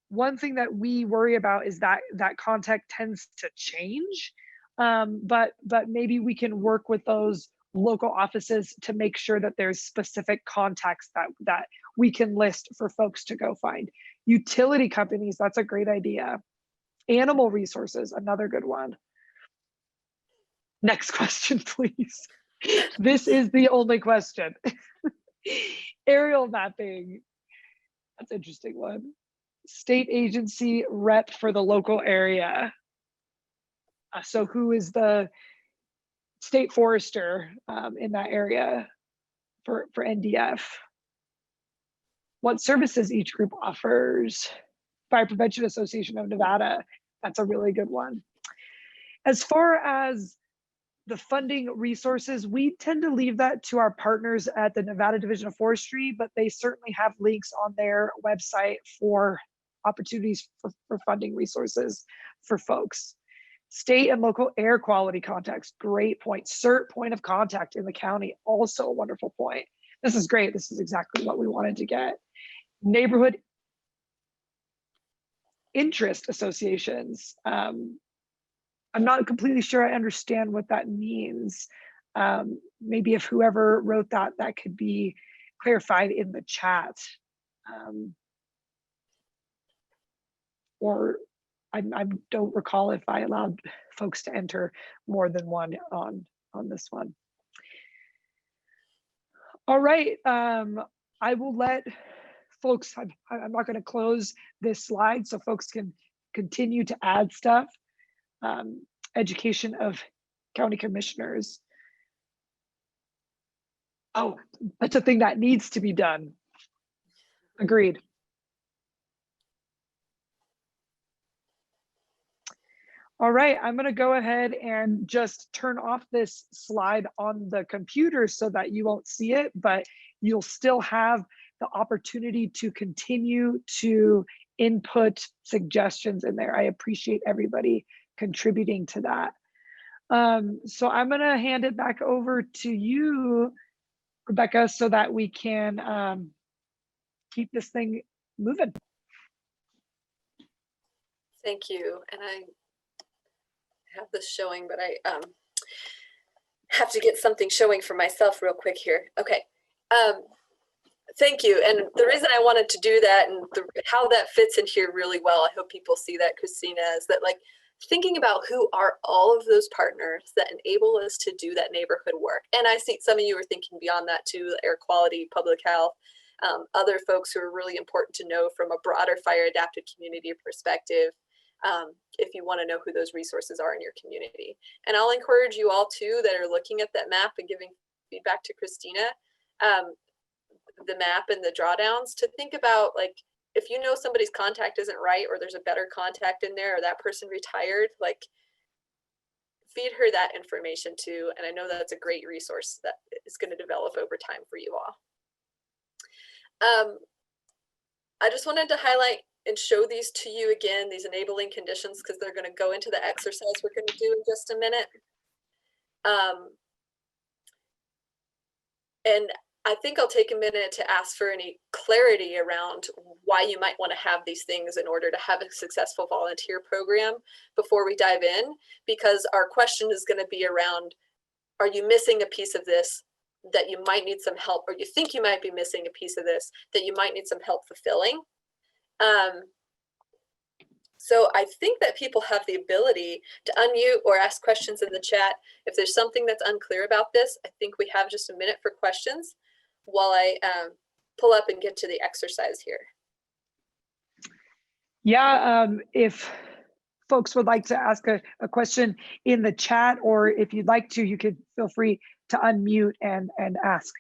one thing that we worry about is that that contact tends to change, but maybe we can work with those local offices to make sure that there's specific contacts that we can list for folks to go find. Utility companies, that's a great idea. Animal resources, another good one. Next question, please. This is the only question. Aerial mapping, that's an interesting one. State agency rep for the local area. So who is the state forester in that area for NDF? What services each group offers? Fire Prevention Association of Nevada, that's a really good one. As far as the funding resources, we tend to leave that to our partners at the Nevada Division of Forestry, but they certainly have links on their website for opportunities for funding resources for folks. State and local air quality contacts, great point. CERT point of contact in the county, also a wonderful point. This is great. This is exactly what we wanted to get. Neighborhood interest associations. I'm not completely sure I understand what that means. Maybe if whoever wrote that, that could be clarified in the chat. Or I don't recall if I allowed folks to enter more than one on this one. All right, I will let folks, I'm not going to close this slide so folks can continue to add stuff. Education of county commissioners. Oh, that's a thing that needs to be done. Agreed. All right, I'm going to go ahead and just turn off this slide on the computer so that you won't see it, but you'll still have the opportunity to continue to input suggestions in there. I appreciate everybody contributing to that. So I'm going to hand it back over to you, Rebecca, so that we can keep this thing moving. Thank you. And I have this showing, but I have to get something showing for myself real quick here. Okay. Thank you. And the reason I wanted to do that and how that fits in here really well, I hope people see that, Christina, is that like thinking about who are all of those partners that enable us to do that neighborhood work. And I see some of you are thinking beyond that too, air quality, public health, other folks who are really important to know from a broader fire adapted community perspective. If you want to know who those resources are in your community. And I'll encourage you all too that are looking at that map and giving feedback to Christina, the map and the drawdowns, to think about, like, if you know somebody's contact isn't right, or there's a better contact in there, or that person retired, like, feed her that information too. And I know that's a great resource that is going to develop over time for you all. I just wanted to highlight and show these to you again, these enabling conditions, because they're going to go into the exercise we're going to do in just a minute. And I think I'll take a minute to ask for any clarity around why you might want to have these things in order to have a successful volunteer program before we dive in, because our question is going to be around, are you missing a piece of this that you might need some help, or you think you might be missing a piece of this that you might need some help fulfilling? So I think that people have the ability to unmute or ask questions in the chat. If there's something that's unclear about this, I think we have just a minute for questions while I pull up and get to the exercise here. Yeah, if folks would like to ask a question in the chat, or if you'd like to, you could feel free to unmute and ask.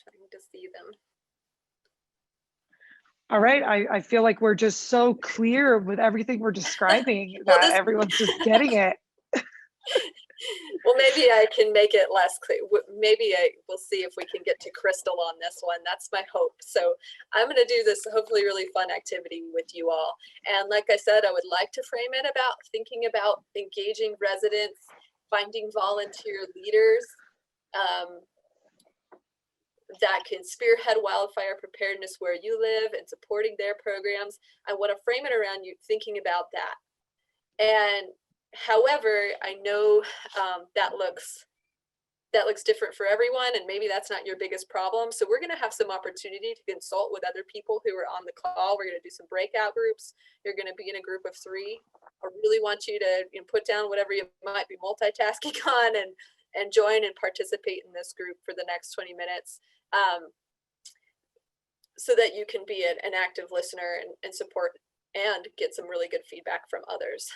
Trying to see them. All right, I feel like we're just so clear with everything we're describing that everyone's just getting it. Well, maybe I can make it less clear. Maybe we'll see if we can get to Crystal on this one. That's my hope. So I'm going to do this hopefully really fun activity with you all. And like I said, I would like to frame it about thinking about engaging residents, finding volunteer leaders that can spearhead wildfire preparedness where you live and supporting their programs. I want to frame it around you thinking about that. And however, I know that looks different for everyone, and maybe that's not your biggest problem. So we're going to have some opportunity to consult with other people who are on the call. We're going to do some breakout groups. You're going to be in a group of 3. I really want you to put down whatever you might be multitasking on and join and participate in this group for the next 20 minutes. So that you can be an active listener and support and get some really good feedback from others.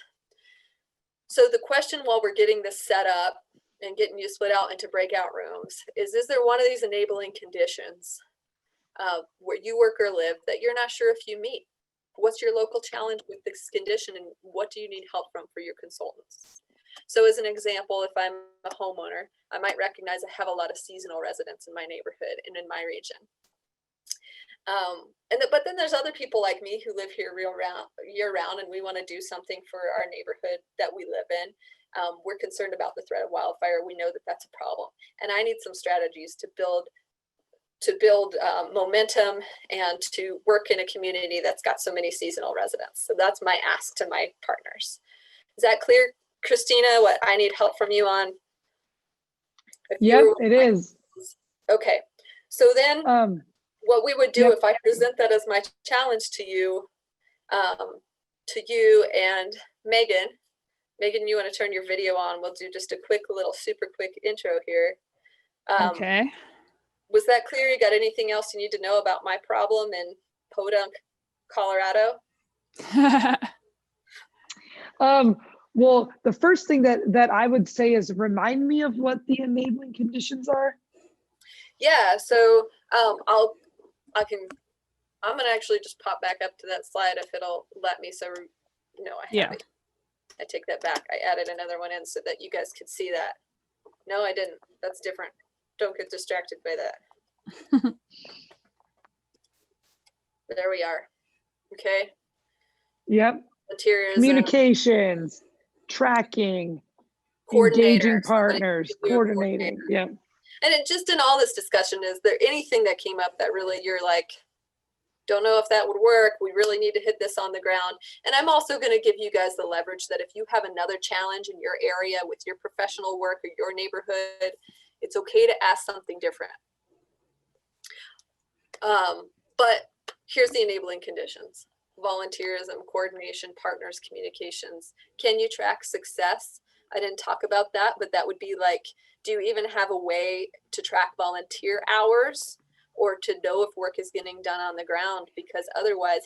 So the question while we're getting this set up and getting you split out into breakout rooms is there one of these enabling conditions where you work or live that you're not sure if you meet? What's your local challenge with this condition, and what do you need help from for your consultants? So as an example, if I'm a homeowner, I might recognize I have a lot of seasonal residents in my neighborhood and in my region. But then there's other people like me who live here year round, and we want to do something for our neighborhood that we live in. We're concerned about the threat of wildfire. We know that that's a problem, and I need some strategies to build momentum and to work in a community that's got so many seasonal residents. So that's my ask to my partners. Is that clear, Christina, what I need help from you on? Yep, it is. Okay, so then what we would do if I present that as my challenge to you and Megan. Megan, you want to turn your video on? We'll do just a super quick intro here. Okay. Was that clear? You got anything else you need to know about my problem in Podunk, Colorado? Well, the first thing that I would say is remind me of what the enabling conditions are. Yeah, so I'm gonna actually just pop back up to that slide if it'll let me. So I have it. I take that back. I added another one in so that you guys could see that. No, I didn't. That's different. Don't get distracted by that. There we are. Okay. Yep. Materials. Communications, tracking, engaging partners, coordinating. Yep. And just in all this discussion, is there anything that came up that really you're like, don't know if that would work. We really need to hit this on the ground. And I'm also going to give you guys the leverage that if you have another challenge in your area with your professional work or your neighborhood, it's okay to ask something different. But here's the enabling conditions: volunteerism, coordination, partners, communications. Can you track success? I didn't talk about that, but that would be like, do you even have a way to track volunteer hours or to know if work is getting done on the ground? Because otherwise,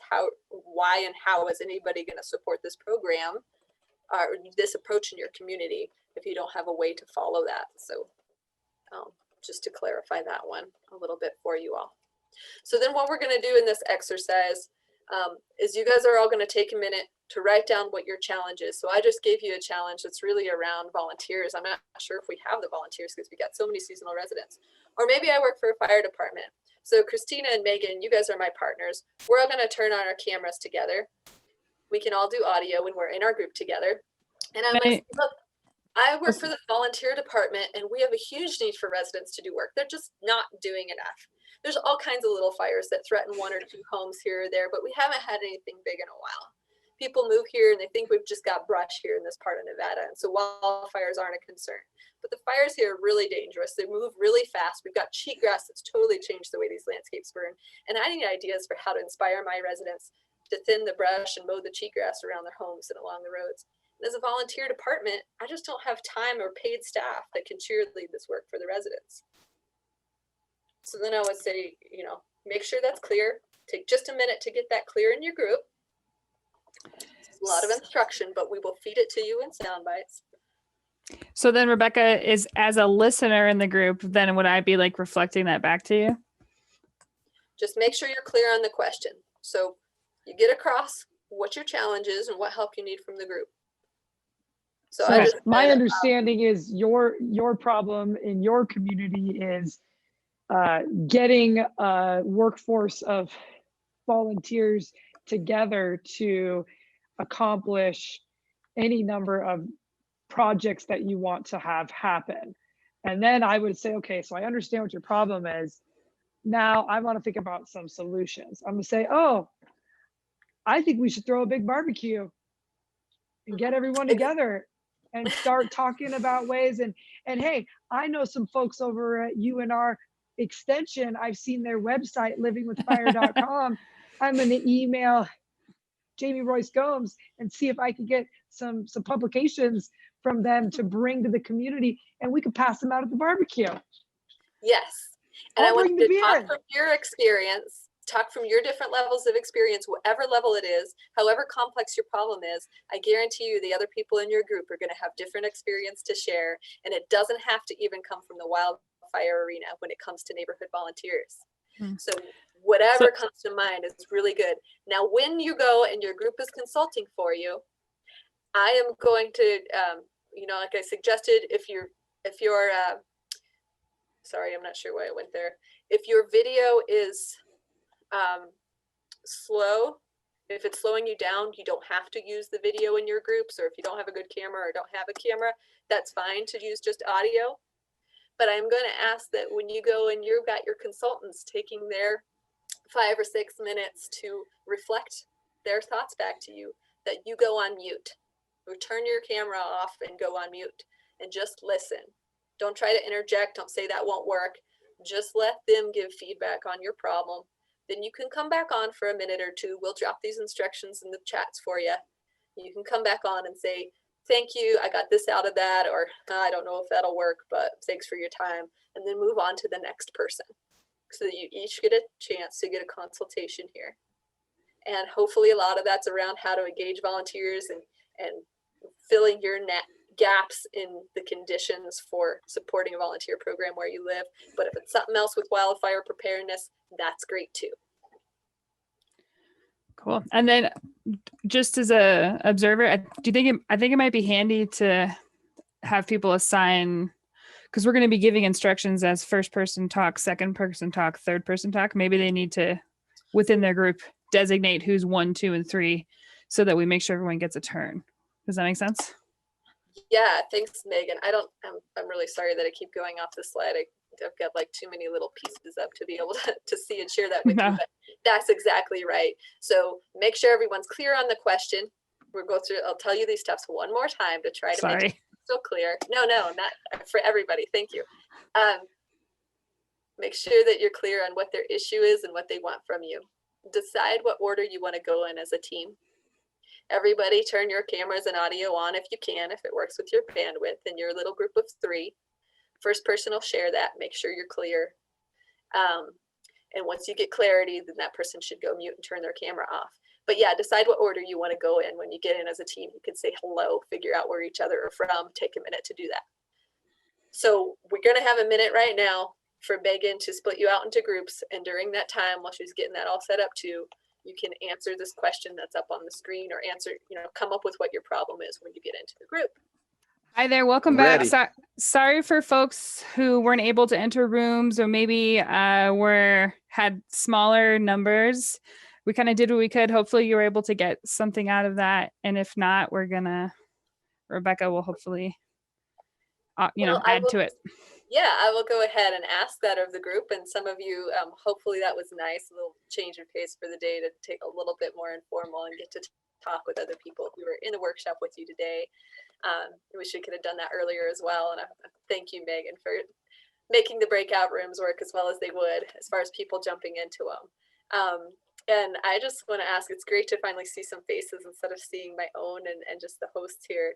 why and how is anybody going to support this program or this approach in your community if you don't have a way to follow that? So just to clarify that one a little bit for you all. So then what we're going to do in this exercise is you guys are all going to take a minute to write down what your challenge is. So I just gave you a challenge that's really around volunteers. I'm not sure if we have the volunteers because we got so many seasonal residents. Or maybe I work for a fire department. So Christina and Megan, you guys are my partners. We're all going to turn on our cameras together. We can all do audio when we're in our group together. And I'm like, look, I work for the volunteer department and we have a huge need for residents to do work. They're just not doing enough. There's all kinds of little fires that threaten 1 or 2 homes here or there, but we haven't had anything big in a while. People move here and they think we've just got brush here in this part of Nevada. And so wildfires aren't a concern. But the fires here are really dangerous. They move really fast. We've got cheatgrass that's totally changed the way these landscapes burn. And I need ideas for how to inspire my residents to thin the brush and mow the cheatgrass around their homes and along the roads. And as a volunteer department, I just don't have time or paid staff that can cheerlead this work for the residents. So then I would say, make sure that's clear. Take just a minute to get that clear in your group. It's a lot of instruction, but we will feed it to you in sound bites. So then Rebecca, is as a listener in the group, then would I be like reflecting that back to you? Just make sure you're clear on the question. So you get across what your challenge is and what help you need from the group. So my understanding is your problem in your community is getting a workforce of volunteers together to accomplish any number of projects that you want to have happen. And then I would say, okay, so I understand what your problem is. Now I want to think about some solutions. I'm gonna say, oh, I think we should throw a big barbecue and get everyone together and start talking about ways. And hey, I know some folks over at UNR Extension. I've seen their website, livingwithfire.com. I'm going to email Jamie Royce Gomes and see if I can get some publications from them to bring to the community, and we could pass them out at the barbecue. Yes. And I want you to talk beer. from your experience, talk from your different levels of experience, whatever level it is, however complex your problem is. I guarantee you the other people in your group are going to have different experience to share, and it doesn't have to even come from the wildfire arena when it comes to neighborhood volunteers. So whatever comes to mind is really good. Now, when you go and your group is consulting for you, I am going to, like I suggested, if you're sorry, I'm not sure why I went there. If your video is slow, if it's slowing you down, you don't have to use the video in your groups, or if you don't have a good camera or don't have a camera, that's fine to use just audio. But I'm going to ask that when you go and you've got your consultants taking their 5 or 6 minutes to reflect their thoughts back to you, that you go on mute, or turn your camera off and go on mute and just listen. Don't try to interject. Don't say that won't work. Just let them give feedback on your problem. Then you can come back on for a minute or two. We'll drop these instructions in the chats for you. You can come back on and say, thank you, I got this out of that, or I don't know if that'll work, but thanks for your time. And then move on to the next person, so that you each get a chance to get a consultation here. And hopefully a lot of that's around how to engage volunteers and filling your gaps in the conditions for supporting a volunteer program where you live. But if it's something else with wildfire preparedness, that's great too. Cool. And then just as a observer, I think it might be handy to have people assign, because we're going to be giving instructions as first person talk, second person talk, third person talk. Maybe they need to, within their group, designate who's 1, 2, and 3 so that we make sure everyone gets a turn. Does that make sense? Yeah, thanks, Megan. I'm really sorry that I keep going off the slide. I've got like too many little pieces up to be able to see and share that with you. But That's exactly right. So make sure everyone's clear on the question. We'll go through, I'll tell you these steps one more time to try to make it so clear. No, not for everybody. Thank you. Make sure that you're clear on what their issue is and what they want from you. Decide what order you want to go in as a team. Everybody turn your cameras and audio on if you can, if it works with your bandwidth and your little group of 3. First person will share that. Make sure you're clear. And once you get clarity, then that person should go mute and turn their camera off. But yeah, decide what order you want to go in. When you get in as a team, you can say hello, figure out where each other are from, take a minute to do that. So we're going to have a minute right now for Megan to split you out into groups. And during that time, while she's getting that all set up too, you can answer this question that's up on the screen, or answer, come up with what your problem is when you get into the group. Hi there, welcome back. Sorry for folks who weren't able to enter rooms, or maybe had smaller numbers. We kind of did what we could. Hopefully you were able to get something out of that. And if not, Rebecca will hopefully, add to it. Yeah, I will go ahead and ask that of the group. And some of you, hopefully that was nice, a little change of pace for the day to take a little bit more informal and get to talk with other people who were in the workshop with you today. I wish we could have done that earlier as well. And thank you, Megan, for making the breakout rooms work as well as they would, as far as people jumping into them. And I just want to ask, it's great to finally see some faces instead of seeing my own and just the hosts here.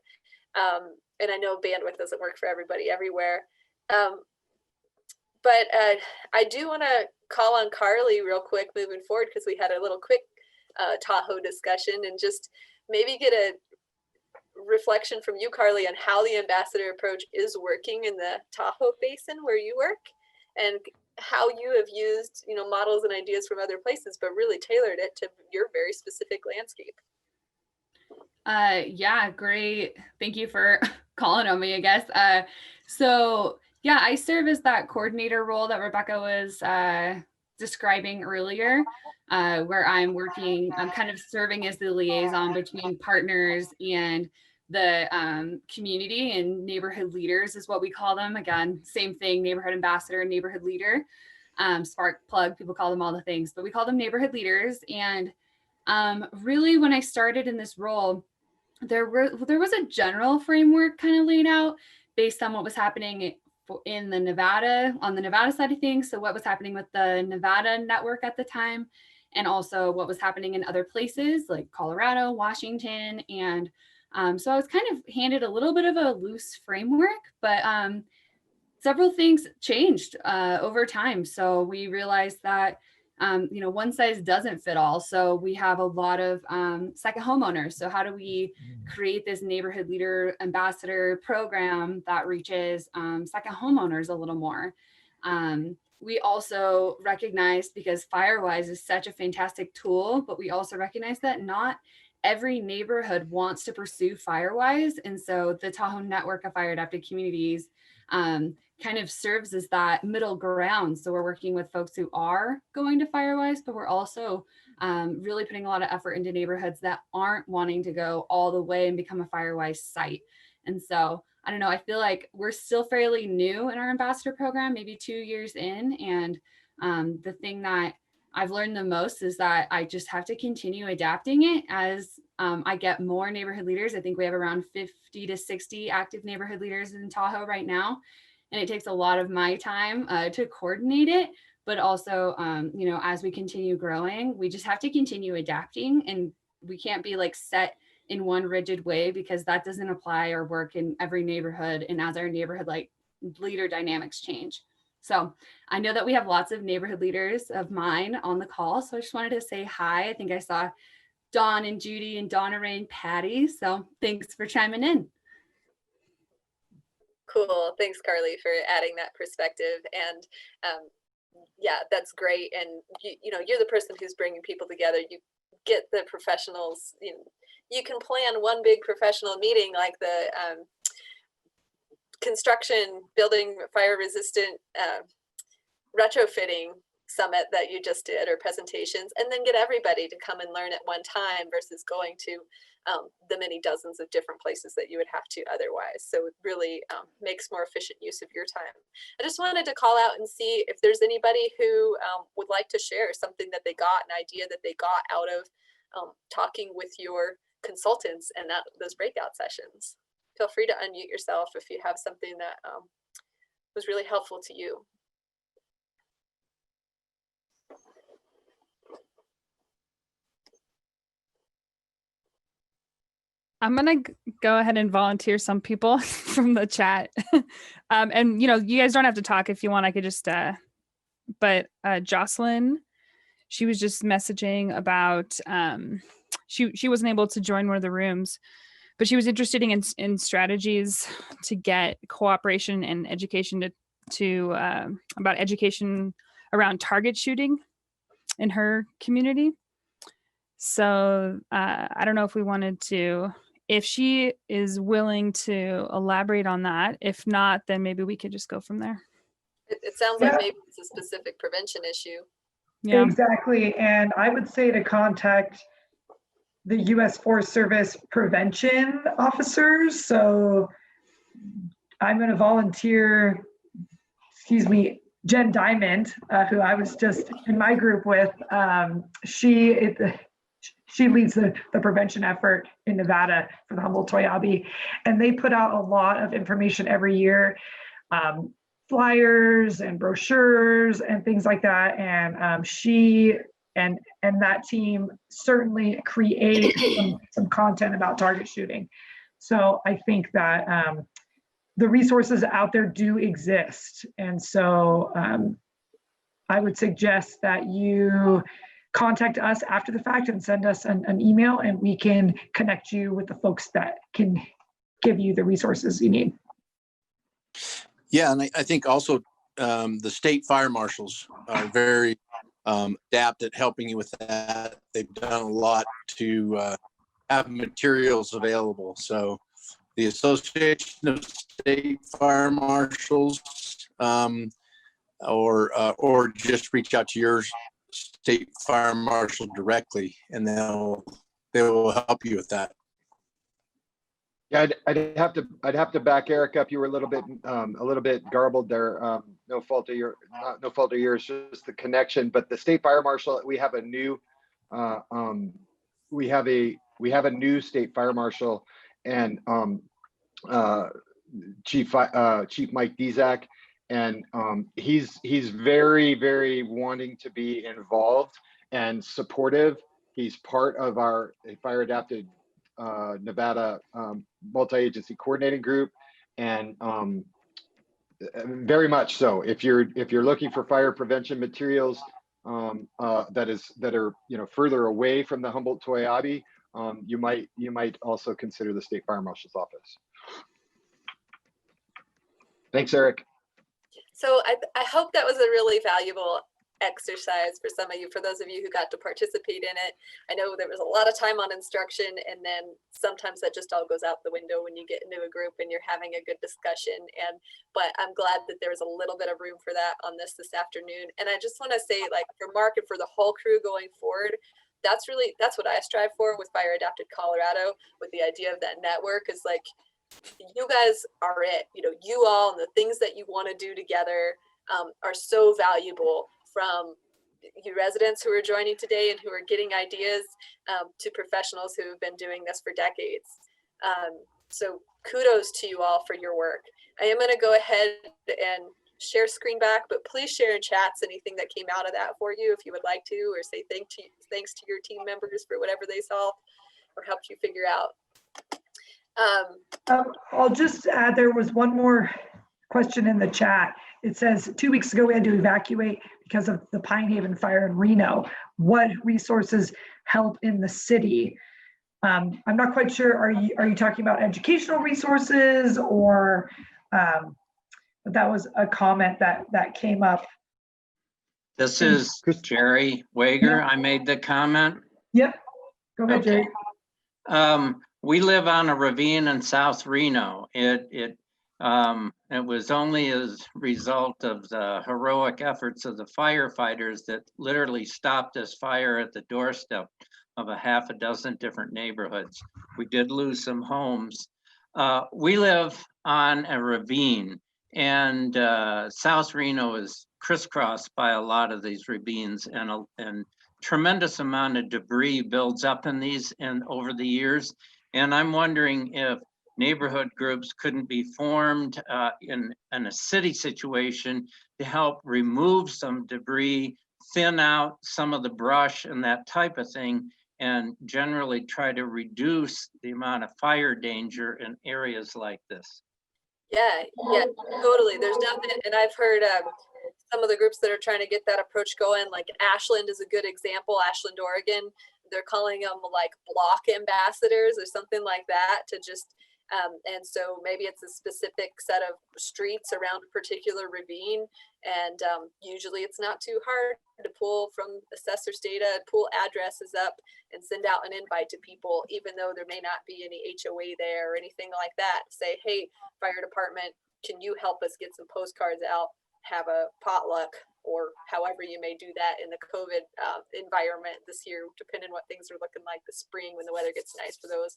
And I know bandwidth doesn't work for everybody everywhere. But I do want to call on Carly real quick moving forward, because we had a little quick Tahoe discussion, and just maybe get a reflection from you, Carly, on how the ambassador approach is working in the Tahoe Basin where you work, and how you have used, models and ideas from other places, but really tailored it to your very specific landscape. Yeah, great. Thank you for calling on me, I guess. So yeah, I serve as that coordinator role that Rebecca was describing earlier, where I'm kind of serving as the liaison between partners and the community, and neighborhood leaders is what we call them. Again, same thing, neighborhood ambassador, neighborhood leader, spark plug, people call them all the things, but we call them neighborhood leaders. And really, when I started in this role, there was a general framework kind of laid out based on what was happening on the Nevada side of things. So what was happening with the Nevada network at the time, and also what was happening in other places like Colorado, Washington. And so I was kind of handed a little bit of a loose framework, but several things changed over time. So we realized that one size doesn't fit all. So we have a lot of second homeowners. So how do we create this neighborhood leader ambassador program that reaches second homeowners a little more? We also recognize, because Firewise is such a fantastic tool, but we also recognize that not every neighborhood wants to pursue Firewise. And so the Tahoe Network of Fire Adapted Communities kind of serves as that middle ground. So we're working with folks who are going to Firewise, but we're also really putting a lot of effort into neighborhoods that aren't wanting to go all the way and become a Firewise site. And so, I don't know, I feel like we're still fairly new in our ambassador program, maybe 2 years in. And the thing that I've learned the most is that I just have to continue adapting it as I get more neighborhood leaders. I think we have around 50 to 60 active neighborhood leaders in Tahoe right now. And it takes a lot of my time to coordinate it, but also, as we continue growing, we just have to continue adapting, and we can't be like set in one rigid way, because that doesn't apply or work in every neighborhood. And as our neighborhood leader dynamics change. So I know that we have lots of neighborhood leaders of mine on the call. So I just wanted to say hi. I think I saw Dawn and Judy and Donna Ray and Patty. So thanks for chiming in. Cool. Thanks, Carly, for adding that perspective. And yeah, that's great. And you're the person who's bringing people together. You get the professionals. You can plan one big professional meeting like the construction, building fire resistant retrofitting summit that you just did, or presentations, and then get everybody to come and learn at one time versus going to the many dozens of different places that you would have to otherwise. So it really makes more efficient use of your time. I just wanted to call out and see if there's anybody who would like to share something that they got, an idea that they got out of talking with your consultants and those breakout sessions. Feel free to unmute yourself if you have something that was really helpful to you. I'm gonna go ahead and volunteer some people from the chat. And you guys don't have to talk if you want. I could just but Jocelyn, she was just messaging about she wasn't able to join one of the rooms, but she was interested in strategies to get cooperation and education to about education around target shooting in her community. So I don't know if we wanted to, if she is willing to elaborate on that. If not, then maybe we could just go from there. It sounds like maybe it's a specific prevention issue. Yeah, exactly. And I would say to contact the U.S. Forest Service prevention officers. So I'm going to volunteer, Jen Diamond, who I was just in my group with. She leads the prevention effort in Nevada for the Humboldt-Toyabe, and they put out a lot of information every year, flyers and brochures and things like that. And she and that team certainly create some content about target shooting. So I think that the resources out there do exist, and so I would suggest that you contact us after the fact and send us an email, and we can connect you with the folks that can give you the resources you need. Yeah, and I think also the state fire marshals are very adept at helping you with that. They've done a lot to have materials available. So the Association of State Fire Marshals, or just reach out to your state fire marshal directly, and they will help you with that. Yeah, I'd have to back Eric up. You were a little bit garbled there. No fault of yours, just the connection. But the state fire marshal, we have a new state fire marshal, and Chief Mike Dizak, and he's very, very wanting to be involved and supportive. He's part of our Fire Adapted Nevada multi-agency coordinating group, and very much so. If you're looking for fire prevention materials that are further away from the Humboldt-Toyabe, you might also consider the State Fire Marshal's office. Thanks, Eric. So I hope that was a really valuable exercise for some of you, for those of you who got to participate in it. I know there was a lot of time on instruction, and then sometimes that just all goes out the window when you get into a group and you're having a good discussion. But I'm glad that there was a little bit of room for that on this afternoon. And I just want to say, like, for Mark and for the whole crew going forward, that's what I strive for with Fire Adapted Colorado, with the idea of that network, is like, you guys are it. You all and the things that you want to do together are so valuable, from you residents who are joining today and who are getting ideas to professionals who have been doing this for decades. So kudos to you all for your work. I am going to go ahead and share screen back, but please share in chats anything that came out of that for you if you would like to, or say thanks to your team members for whatever they solved or helped you figure out. I'll just add, there was one more question in the chat. It says, 2 weeks ago we had to evacuate because of the Pine Haven fire in Reno. What resources help in the city? I'm not quite sure. Are you talking about educational resources, or but that was a comment that came up. This is Jerry Wager. I made the comment. Yep. Go ahead, Okay. Jerry. We live on a ravine in South Reno. It was only as a result of the heroic efforts of the firefighters that literally stopped this fire at the doorstep of a half a dozen different neighborhoods. We did lose some homes. We live on a ravine, and South Reno is crisscrossed by a lot of these ravines, and tremendous amount of debris builds up in these and over the years. And I'm wondering if neighborhood groups couldn't be formed in a city situation to help remove some debris, thin out some of the brush and that type of thing, and generally try to reduce the amount of fire danger in areas like this. Yeah, totally. There's nothing, and I've heard some of the groups that are trying to get that approach going, like Ashland is a good example, Ashland, Oregon. They're calling them like block ambassadors or something like that to just, and so maybe it's a specific set of streets around a particular ravine. And usually it's not too hard to pull from assessor's data, pull addresses up and send out an invite to people, even though there may not be any HOA there or anything like that. Say, hey, fire department, can you help us get some postcards out, have a potluck, or however you may do that in the COVID environment this year, depending what things are looking like this spring when the weather gets nice for those.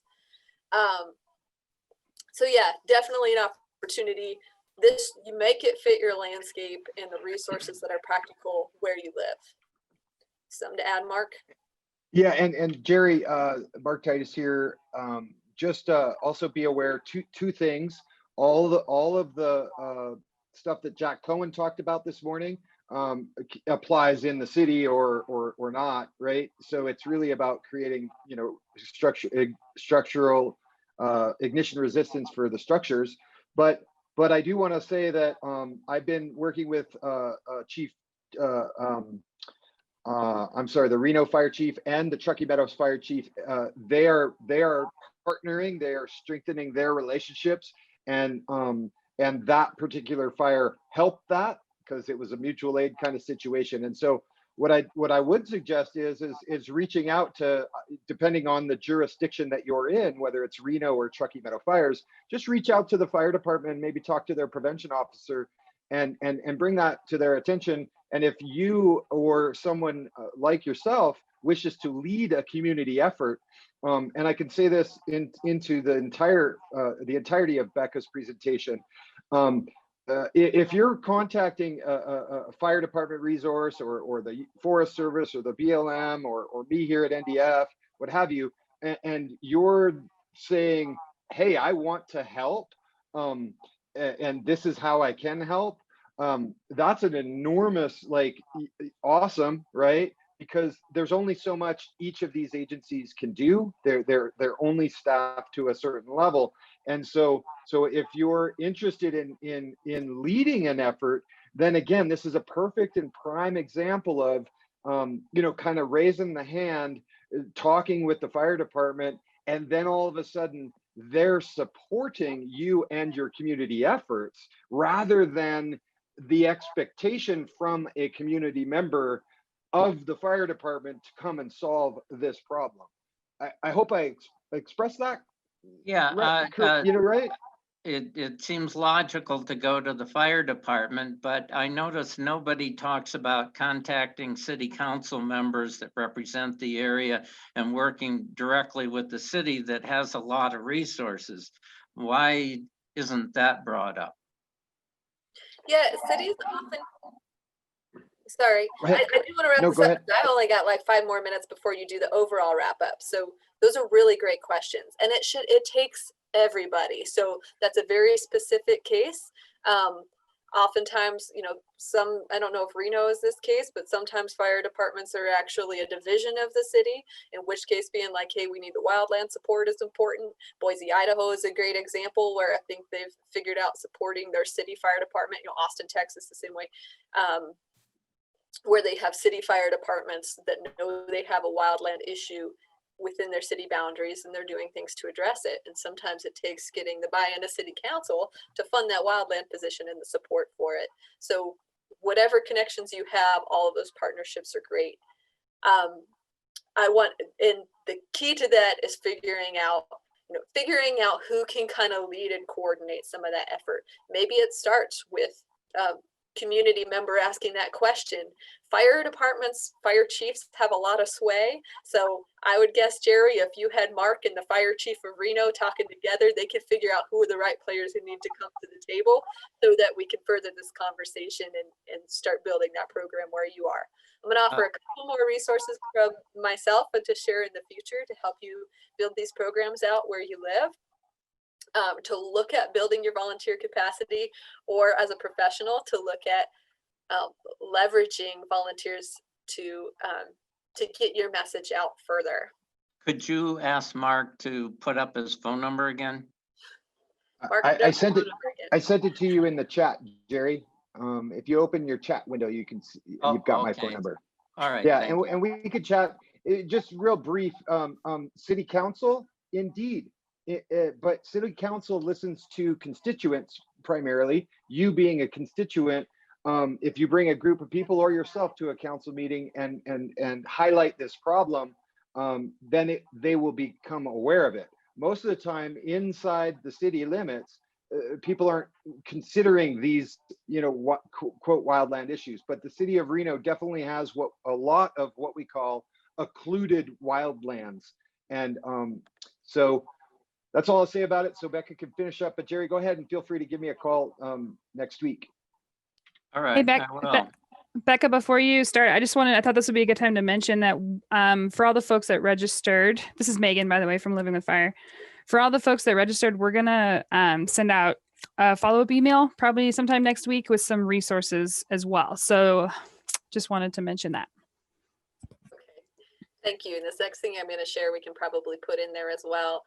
So yeah, definitely an opportunity. This, you make it fit your landscape and the resources that are practical where you live. Something to add, Mark? Yeah, and Jerry, Mark Titus here. Just also be aware two things. All of the stuff that Jack Cohen talked about this morning applies in the city or not, right? So it's really about creating, structural ignition resistance for the structures. But I do want to say that I've been working with Chief, the Reno Fire Chief and the Truckee Meadows Fire Chief. They are partnering. They are strengthening their relationships, and that particular fire helped that because it was a mutual aid kind of situation. And so what I would suggest is reaching out to, depending on the jurisdiction that you're in, whether it's Reno or Truckee Meadow Fires, just reach out to the fire department and maybe talk to their prevention officer and bring that to their attention. And if you or someone like yourself wishes to lead a community effort, and I can say this into the entirety of Becca's presentation, if you're contacting a fire department resource or the Forest Service or the BLM or me here at NDF, what have you, and you're saying, hey, I want to help, and this is how I can help, that's an enormous, awesome, right? Because there's only so much each of these agencies can do. They're only staffed to a certain level. And so if you're interested in leading an effort, then again, this is a perfect and prime example of, kind of raising the hand, talking with the fire department, and then all of a sudden they're supporting you and your community efforts rather than the expectation from a community member of the fire department to come and solve this problem. I hope I expressed that. Yeah, right? It seems logical to go to the fire department, but I notice nobody talks about contacting city council members that represent the area and working directly with the city that has a lot of resources. Why isn't that brought up? Yeah, cities often. Sorry, I do want to wrap this up. I only got like 5 more minutes before you do the overall wrap up. So those are really great questions, and it takes everybody. So that's a very specific case. Oftentimes, I don't know if Reno is this case, but sometimes fire departments are actually a division of the city, in which case being like, hey, we need the wildland support is important. Boise, Idaho is a great example where I think they've figured out supporting their city fire department. Austin, Texas, the same way. Where they have city fire departments that know they have a wildland issue within their city boundaries, and they're doing things to address it. And sometimes it takes getting the buy-in of city council to fund that wildland position and the support for it. So whatever connections you have, all of those partnerships are great. And the key to that is figuring out, figuring out who can kind of lead and coordinate some of that effort. Maybe it starts with a community member asking that question. Fire departments, fire chiefs have a lot of sway. So I would guess, Jerry, if you had Mark and the fire chief of Reno talking together, they could figure out who are the right players who need to come to the table so that we can further this conversation and start building that program where you are. I'm going to offer a couple more resources from myself and to share in the future to help you build these programs out where you live. To look at building your volunteer capacity, or as a professional to look at leveraging volunteers to get your message out further. Could you ask Mark to put up his phone number again? Mark, I sent it. I sent it to you in the chat, Jerry. If you open your chat window, you can see you've got my phone number. All right. Yeah, and we could chat. Just real brief. City council, indeed. But city council listens to constituents primarily. You being a constituent, if you bring a group of people or yourself to a council meeting and highlight this problem, then they will become aware of it. Most of the time, inside the city limits, people aren't considering these, what quote wildland issues. But the city of Reno definitely has a lot of what we call occluded wildlands, and so. That's all I'll say about it. So Becca can finish up, but Jerry, go ahead and feel free to give me a call next week. All right. Hey, Becca, before you start, I thought this would be a good time to mention that for all the folks that registered, this is Megan, by the way, from Living with Fire. For all the folks that registered, we're going to send out a follow-up email probably sometime next week with some resources as well. So just wanted to mention that. Thank you. And this next thing I'm going to share, we can probably put in there as well.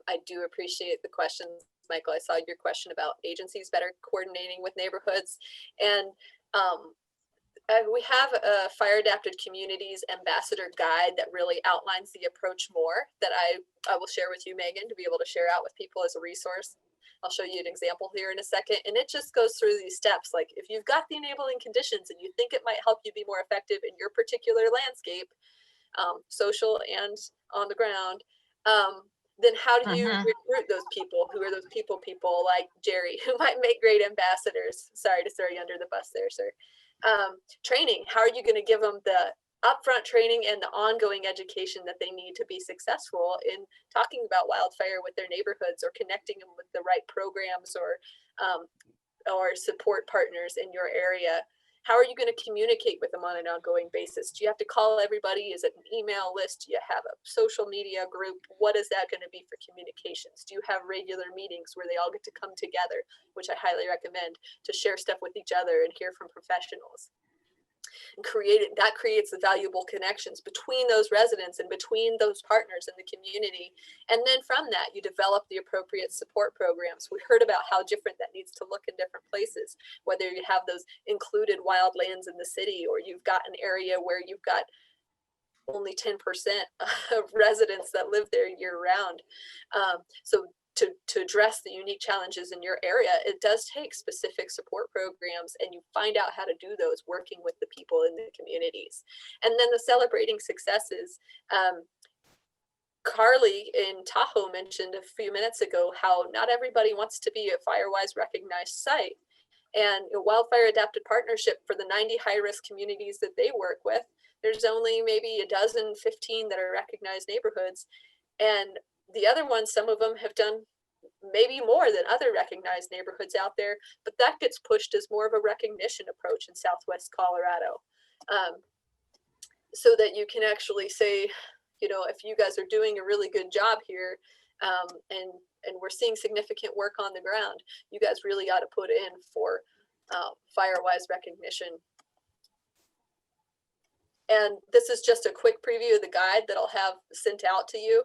I do appreciate the questions, Michael. I saw your question about agencies better coordinating with neighborhoods. And we have a Fire Adapted Communities Ambassador Guide that really outlines the approach more that I will share with you, Megan, to be able to share out with people as a resource. I'll show you an example here in a second. And it just goes through these steps. Like if you've got the enabling conditions and you think it might help you be more effective in your particular landscape, social and on the ground, then how do you recruit those people? Who are those people like Jerry, who might make great ambassadors? Sorry to throw you under the bus there, sir. Training, how are you going to give them the upfront training and the ongoing education that they need to be successful in talking about wildfire with their neighborhoods, or connecting them with the right programs or support partners in your area? How are you going to communicate with them on an ongoing basis? Do you have to call everybody? Is it an email list? Do you have a social media group? What is that going to be for communications? Do you have regular meetings where they all get to come together, which I highly recommend, to share stuff with each other and hear from professionals? And that creates the valuable connections between those residents and between those partners in the community. And then from that, you develop the appropriate support programs. We heard about how different that needs to look in different places, whether you have those included wildlands in the city, or you've got an area where you've got only 10% of residents that live there year round. So to address the unique challenges in your area, it does take specific support programs, and you find out how to do those working with the people in the communities. And then the celebrating successes. Carly in Tahoe mentioned a few minutes ago how not everybody wants to be a Firewise recognized site. And a Wildfire Adapted Partnership, for the 90 high-risk communities that they work with, there's only maybe 15 that are recognized neighborhoods. And the other ones, some of them have done maybe more than other recognized neighborhoods out there, but that gets pushed as more of a recognition approach in Southwest Colorado. So that you can actually say, if you guys are doing a really good job here, and we're seeing significant work on the ground, you guys really ought to put in for Firewise recognition. And this is just a quick preview of the guide that I'll have sent out to you.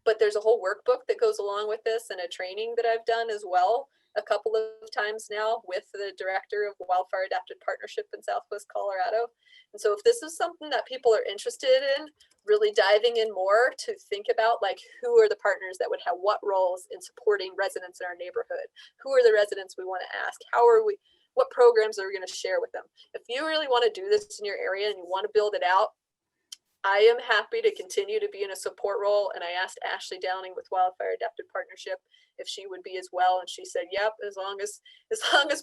But there's a whole workbook that goes along with this, and a training that I've done as well a couple of times now with the director of Wildfire Adapted Partnership in Southwest Colorado. And so if this is something that people are interested in, really diving in more to think about, like, who are the partners that would have what roles in supporting residents in our neighborhood? Who are the residents we want to ask? What programs are we going to share with them? If you really want to do this in your area and you want to build it out, I am happy to continue to be in a support role. And I asked Ashley Downing with Wildfire Adapted Partnership if she would be as well. And she said, yep, as long as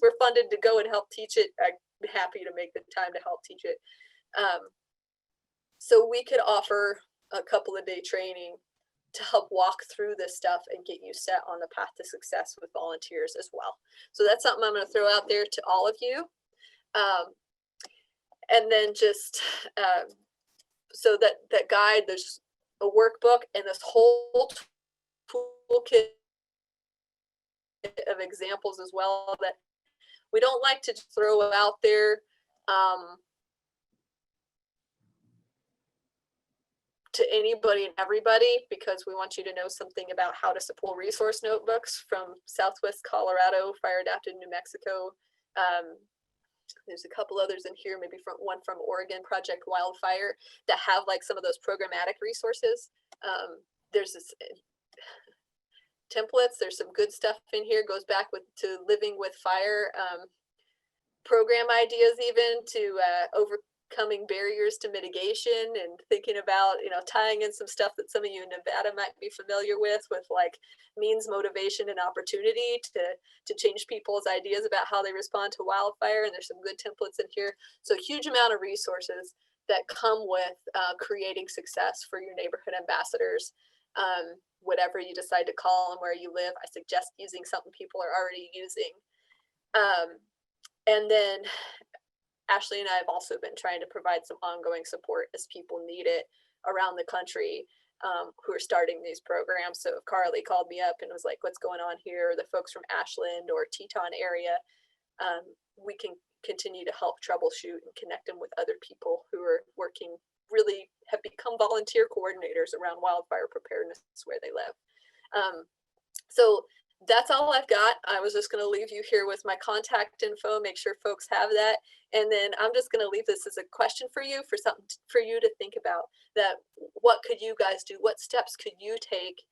we're funded to go and help teach it, I'm happy to make the time to help teach it. So we could offer a couple of day training to help walk through this stuff and get you set on the path to success with volunteers as well. So that's something I'm going to throw out there to all of you. And then just so that guide, there's a workbook and this whole toolkit of examples as well that we don't like to throw out there to anybody and everybody, because we want you to know something about how to support resource notebooks from Southwest Colorado, Fire Adapted New Mexico. There's a couple others in here, maybe one from Oregon, Project Wildfire, that have like some of those programmatic resources. There's this templates. There's some good stuff in here. Goes back to living with fire program ideas, even to overcoming barriers to mitigation, and thinking about tying in some stuff that some of you in Nevada might be familiar with like means, motivation, and opportunity to change people's ideas about how they respond to wildfire. And there's some good templates in here. So a huge amount of resources that come with creating success for your neighborhood ambassadors. Whatever you decide to call them, where you live, I suggest using something people are already using. And then Ashley and I have also been trying to provide some ongoing support as people need it around the country who are starting these programs. So if Carly called me up and was like, what's going on here? Or the folks from Ashland or Teton area, we can continue to help troubleshoot and connect them with other people who are working, really have become volunteer coordinators around wildfire preparedness where they live. So that's all I've got. I was just going to leave you here with my contact info, make sure folks have that. And then I'm just going to leave this as a question for you, for something for you to think about, that what could you guys do? What steps could you take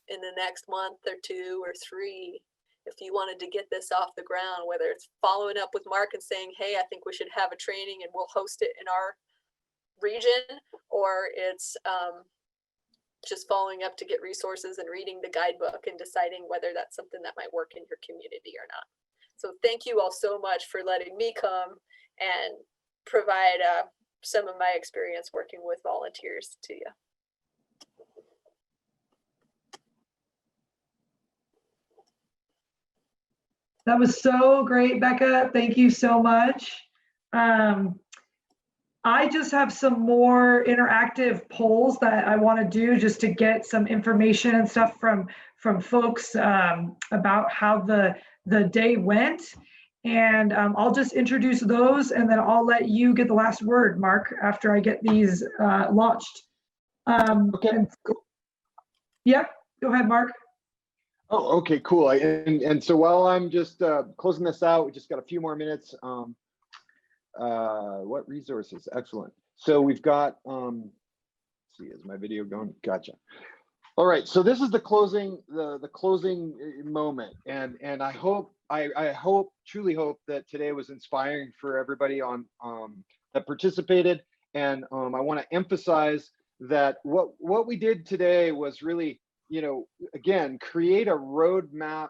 in the next month or 2 or 3 if you wanted to get this off the ground, whether it's following up with Mark and saying, hey, I think we should have a training and we'll host it in our region, or it's just following up to get resources and reading the guidebook and deciding whether that's something that might work in your community or not. So thank you all so much for letting me come and provide some of my experience working with volunteers to you. That was so great, Becca. Thank you so much. I just have some more interactive polls that I want to do just to get some information and stuff from folks about how the day went. And I'll just introduce those, and then I'll let you get the last word, Mark, after I get these launched. Okay. Yep, go ahead, Mark. Oh, okay, cool. And so while I'm just closing this out, we just got a few more minutes. What resources? Excellent. So we've got, let's see, is my video going? Gotcha. All right, so this is the closing, the closing moment, and I hope, truly hope that today was inspiring for everybody on that participated. And I want to emphasize that what we did today was really, again, create a roadmap,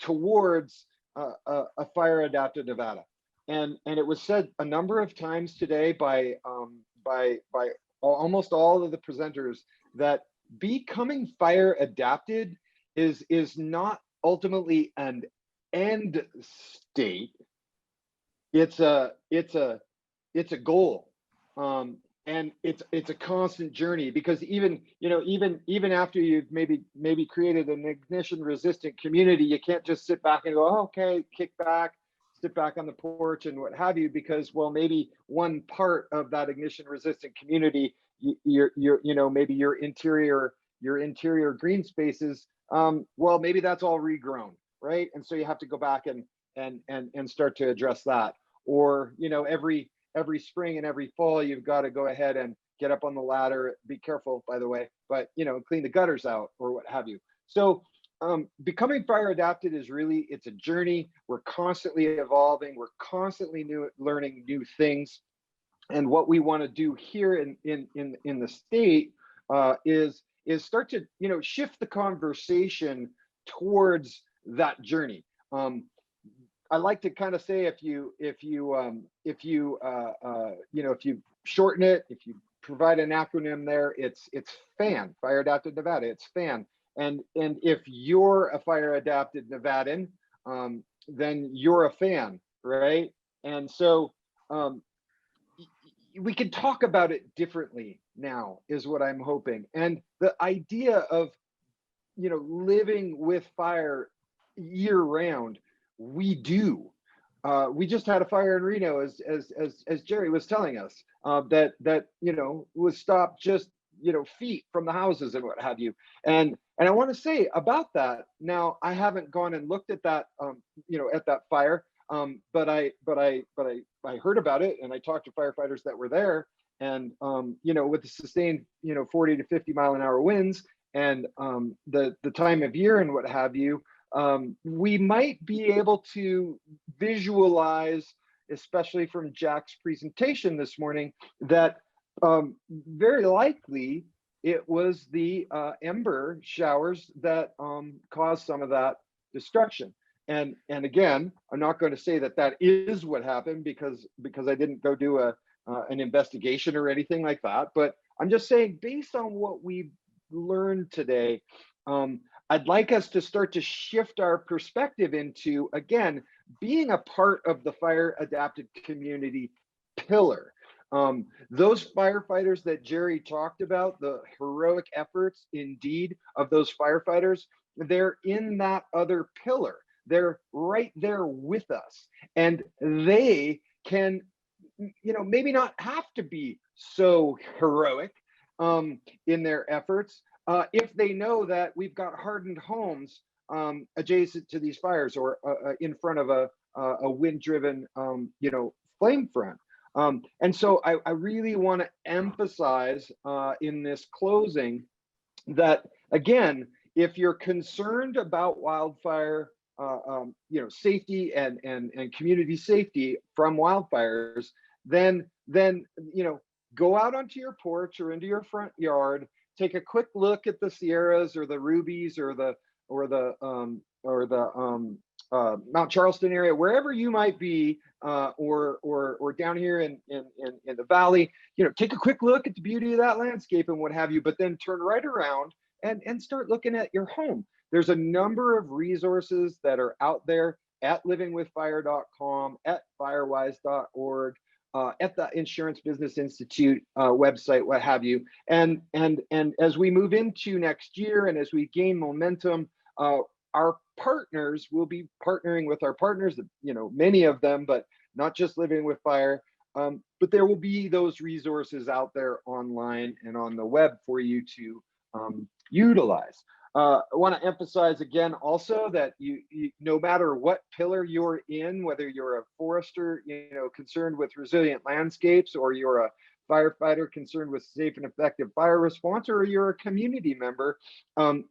towards a fire adapted Nevada. And it was said a number of times today by almost all of the presenters that becoming fire adapted is not ultimately an end state. It's a goal. And it's a constant journey, because even after you've maybe created an ignition resistant community, you can't just sit back and go, oh, okay, kick back, sit back on the porch and what have you, because, well, maybe one part of that ignition resistant community, maybe your interior green spaces, well, maybe that's all regrown, right? And so you have to go back and start to address that. Or every spring and every fall, you've got to go ahead and get up on the ladder. Be careful, by the way, but clean the gutters out or what have you. So becoming fire adapted is really, it's a journey. We're constantly evolving. We're constantly learning new things. what we want to do here in the state is start to shift the conversation towards that journey. I like to kind of say if you shorten it, if you provide an acronym there, it's FAN, Fire Adapted Nevada. It's FAN, and if you're a fire adapted Nevadan, then you're a fan, right? And so we can talk about it differently now, is what I'm hoping. And the idea of living with fire year round, we do. We just had a fire in Reno, as Jerry was telling us, that was stopped just feet from the houses and what have you. And I want to say about that. Now, I haven't gone and looked at that at that fire, but I heard about it, and I talked to firefighters that were there, and with the sustained 40 to 50 mile an hour winds, and the time of year and what have you, we might be able to visualize, especially from Jack's presentation this morning, that very likely it was the ember showers that caused some of that destruction. And again, I'm not going to say that is what happened because I didn't go do an investigation or anything like that. But I'm just saying, based on what we've learned today, I'd like us to start to shift our perspective into, again, being a part of the fire adapted community pillar. Those firefighters that Jerry talked about, the heroic efforts indeed of those firefighters, they're in that other pillar. They're right there with us, and they can, maybe not have to be so heroic in their efforts, if they know that we've got hardened homes adjacent to these fires, or in front of a wind-driven, flame front. And so I really want to emphasize in this closing that, again, if you're concerned about wildfire, safety and community safety from wildfires, then go out onto your porch or into your front yard, take a quick look at the Sierras or the Rubies or the Mount Charleston area, wherever you might be, or down here in the valley. Take a quick look at the beauty of that landscape and what have you, but then turn right around and start looking at your home. There's a number of resources that are out there at livingwithfire.com, at firewise.org, at the Insurance Business Institute website, what have you. And as we move into next year and as we gain momentum, our partners will be partnering with our partners, many of them, but not just Living with Fire. But there will be those resources out there online and on the web for you to utilize. I want to emphasize again also that you no matter what pillar you're in, whether you're a forester, concerned with resilient landscapes, or you're a firefighter concerned with safe and effective fire response, or you're a community member and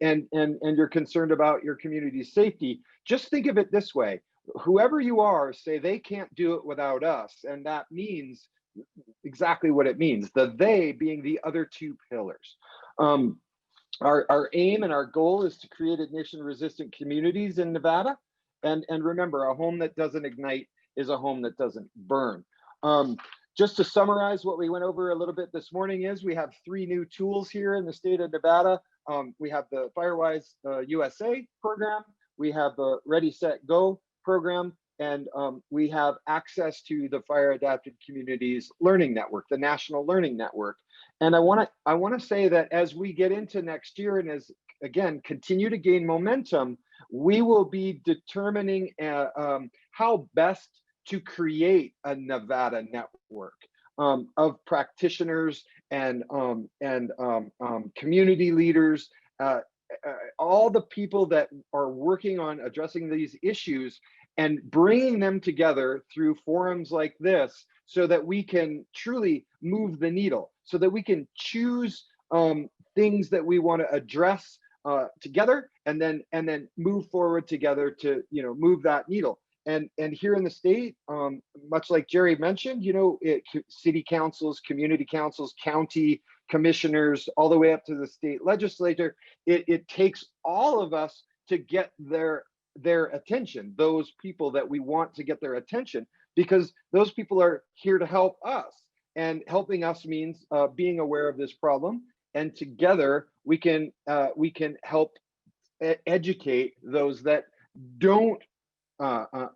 you're concerned about your community's safety, just think of it this way. Whoever you are, say they can't do it without us. And that means exactly what it means, the they being the other two pillars. Our aim and our goal is to create ignition-resistant communities in Nevada. And remember, a home that doesn't ignite is a home that doesn't burn. Just to summarize what we went over a little bit this morning is we have 3 new tools here in the state of Nevada. We have the Firewise USA program, we have the Ready, Set, Go program, and we have access to the Fire Adapted Communities Learning Network, the National Learning Network. And I want to say that as we get into next year and as, again, continue to gain momentum, we will be determining how best to create a Nevada network of practitioners and community leaders, all the people that are working on addressing these issues, and bringing them together through forums like this so that we can truly move the needle, so that we can choose things that we want to address together, and then move forward together to move that needle. and here in the state, much like Jerry mentioned, you know, city councils, community councils, county commissioners, all the way up to the state legislature, it takes all of us to get their attention, those people that we want to get their attention, because those people are here to help us, and helping us means being aware of this problem, and together we can help educate those that don't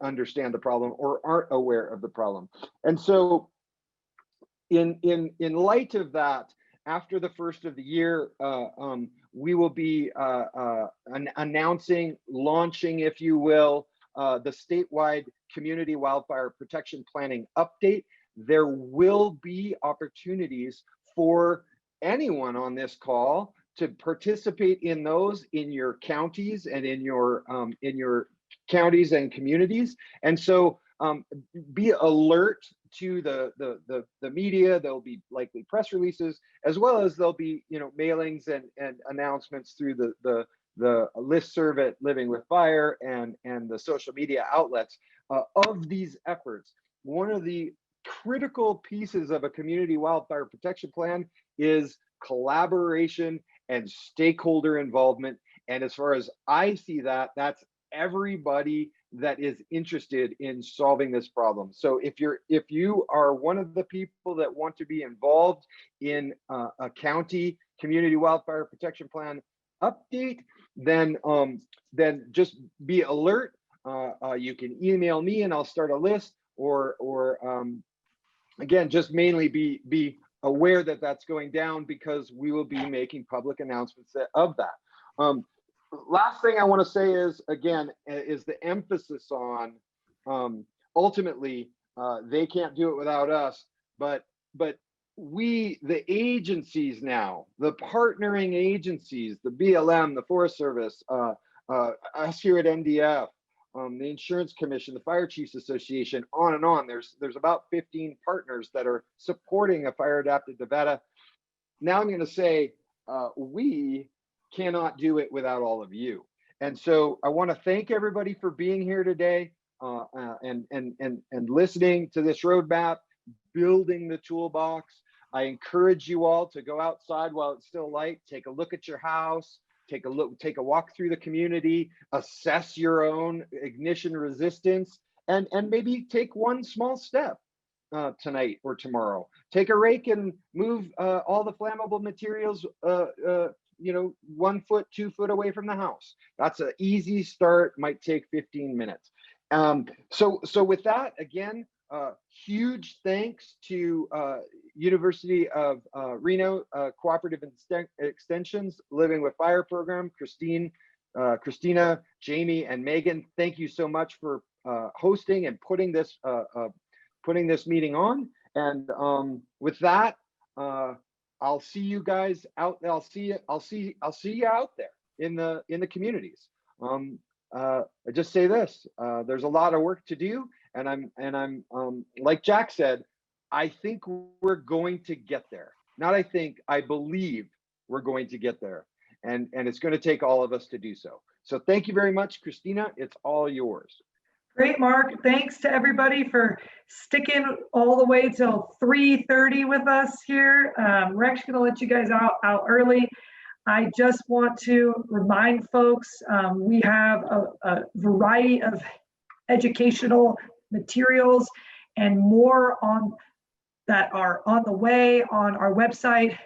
understand the problem or aren't aware of the problem. And so in light of that, after the first of the year, we will be announcing, launching, if you will, the statewide community wildfire protection planning update. There will be opportunities for anyone on this call to participate in those in your counties and in your counties and communities. And so be alert to the media. There'll be likely press releases, as well as there'll be, you know, mailings and announcements through the listserv at Living with Fire and the social media outlets of these efforts. One of the critical pieces of a community wildfire protection plan is collaboration and stakeholder involvement. And as far as I see that, that's everybody that is interested in solving this problem. So if you are one of the people that want to be involved in a county community wildfire protection plan update, then just be alert. You can email me and I'll start a list, or again, just mainly be aware that that's going down, because we will be making public announcements of that. Last thing I want to say is, again, is the emphasis on ultimately they can't do it without us, but we, the agencies now, the partnering agencies, the BLM, the Forest Service, us here at NDF, the Insurance Commission, the Fire Chiefs Association, on and on. There's about 15 partners that are supporting a fire adapted Nevada. Now I'm going to say we cannot do it without all of you. And so I want to thank everybody for being here today and listening to this roadmap, building the toolbox. I encourage you all to go outside while it's still light, take a look at your house, take a walk through the community, assess your own ignition resistance, and maybe take one small step tonight or tomorrow. Take a rake and move all the flammable materials 1 foot, 2 foot away from the house. That's an easy start, might take 15 minutes. So with that, again, huge thanks to University of Reno Cooperative Extension's Living with Fire program, Christina, Jamie, and Megan. Thank you so much for hosting and putting this meeting on. And with that, I'll see you guys out. I'll see you out there in the communities. I just say this: there's a lot of work to do, and I'm like Jack said, I think we're going to get there. Not I think, I believe we're going to get there, and it's going to take all of us to do so. So thank you very much, Christina. It's all yours. Great, Mark. Thanks to everybody for sticking all the way till 3:30 with us here. We're actually going to let you guys out early. I just want to remind folks, we have a variety of educational materials and more that are on the way on our website,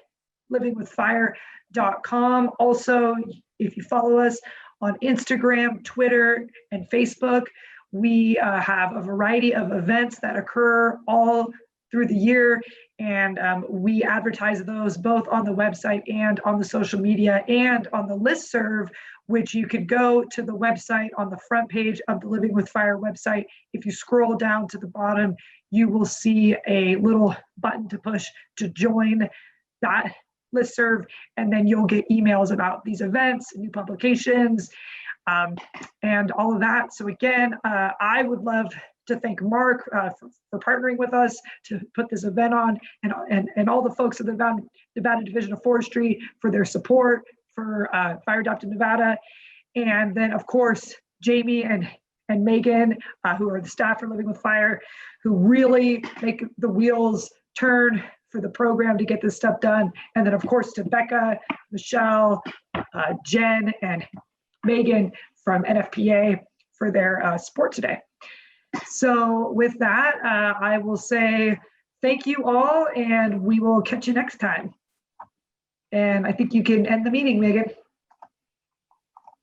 livingwithfire.com. Also, if you follow us on Instagram, Twitter, and Facebook, we have a variety of events that occur all through the year, and we advertise those both on the website and on the social media and on the listserv, which you could go to the website on the front page of the Living with Fire website. If you scroll down to the bottom, you will see a little button to push to join that listserv, and then you'll get emails about these events, new publications, and all of that. So again, I would love to thank Mark for partnering with us to put this event on, and all the folks at the Nevada Division of Forestry for their support for Fire Adapted Nevada. And then of course, Jamie and and Megan, who are the staff for Living with Fire, who really make the wheels turn for the program to get this stuff done. And then of course to Becca, Michelle, Jen, and Megan from NFPA for their support today. So with that, I will say thank you all, and we will catch you next time. And I think you can end the meeting, Megan.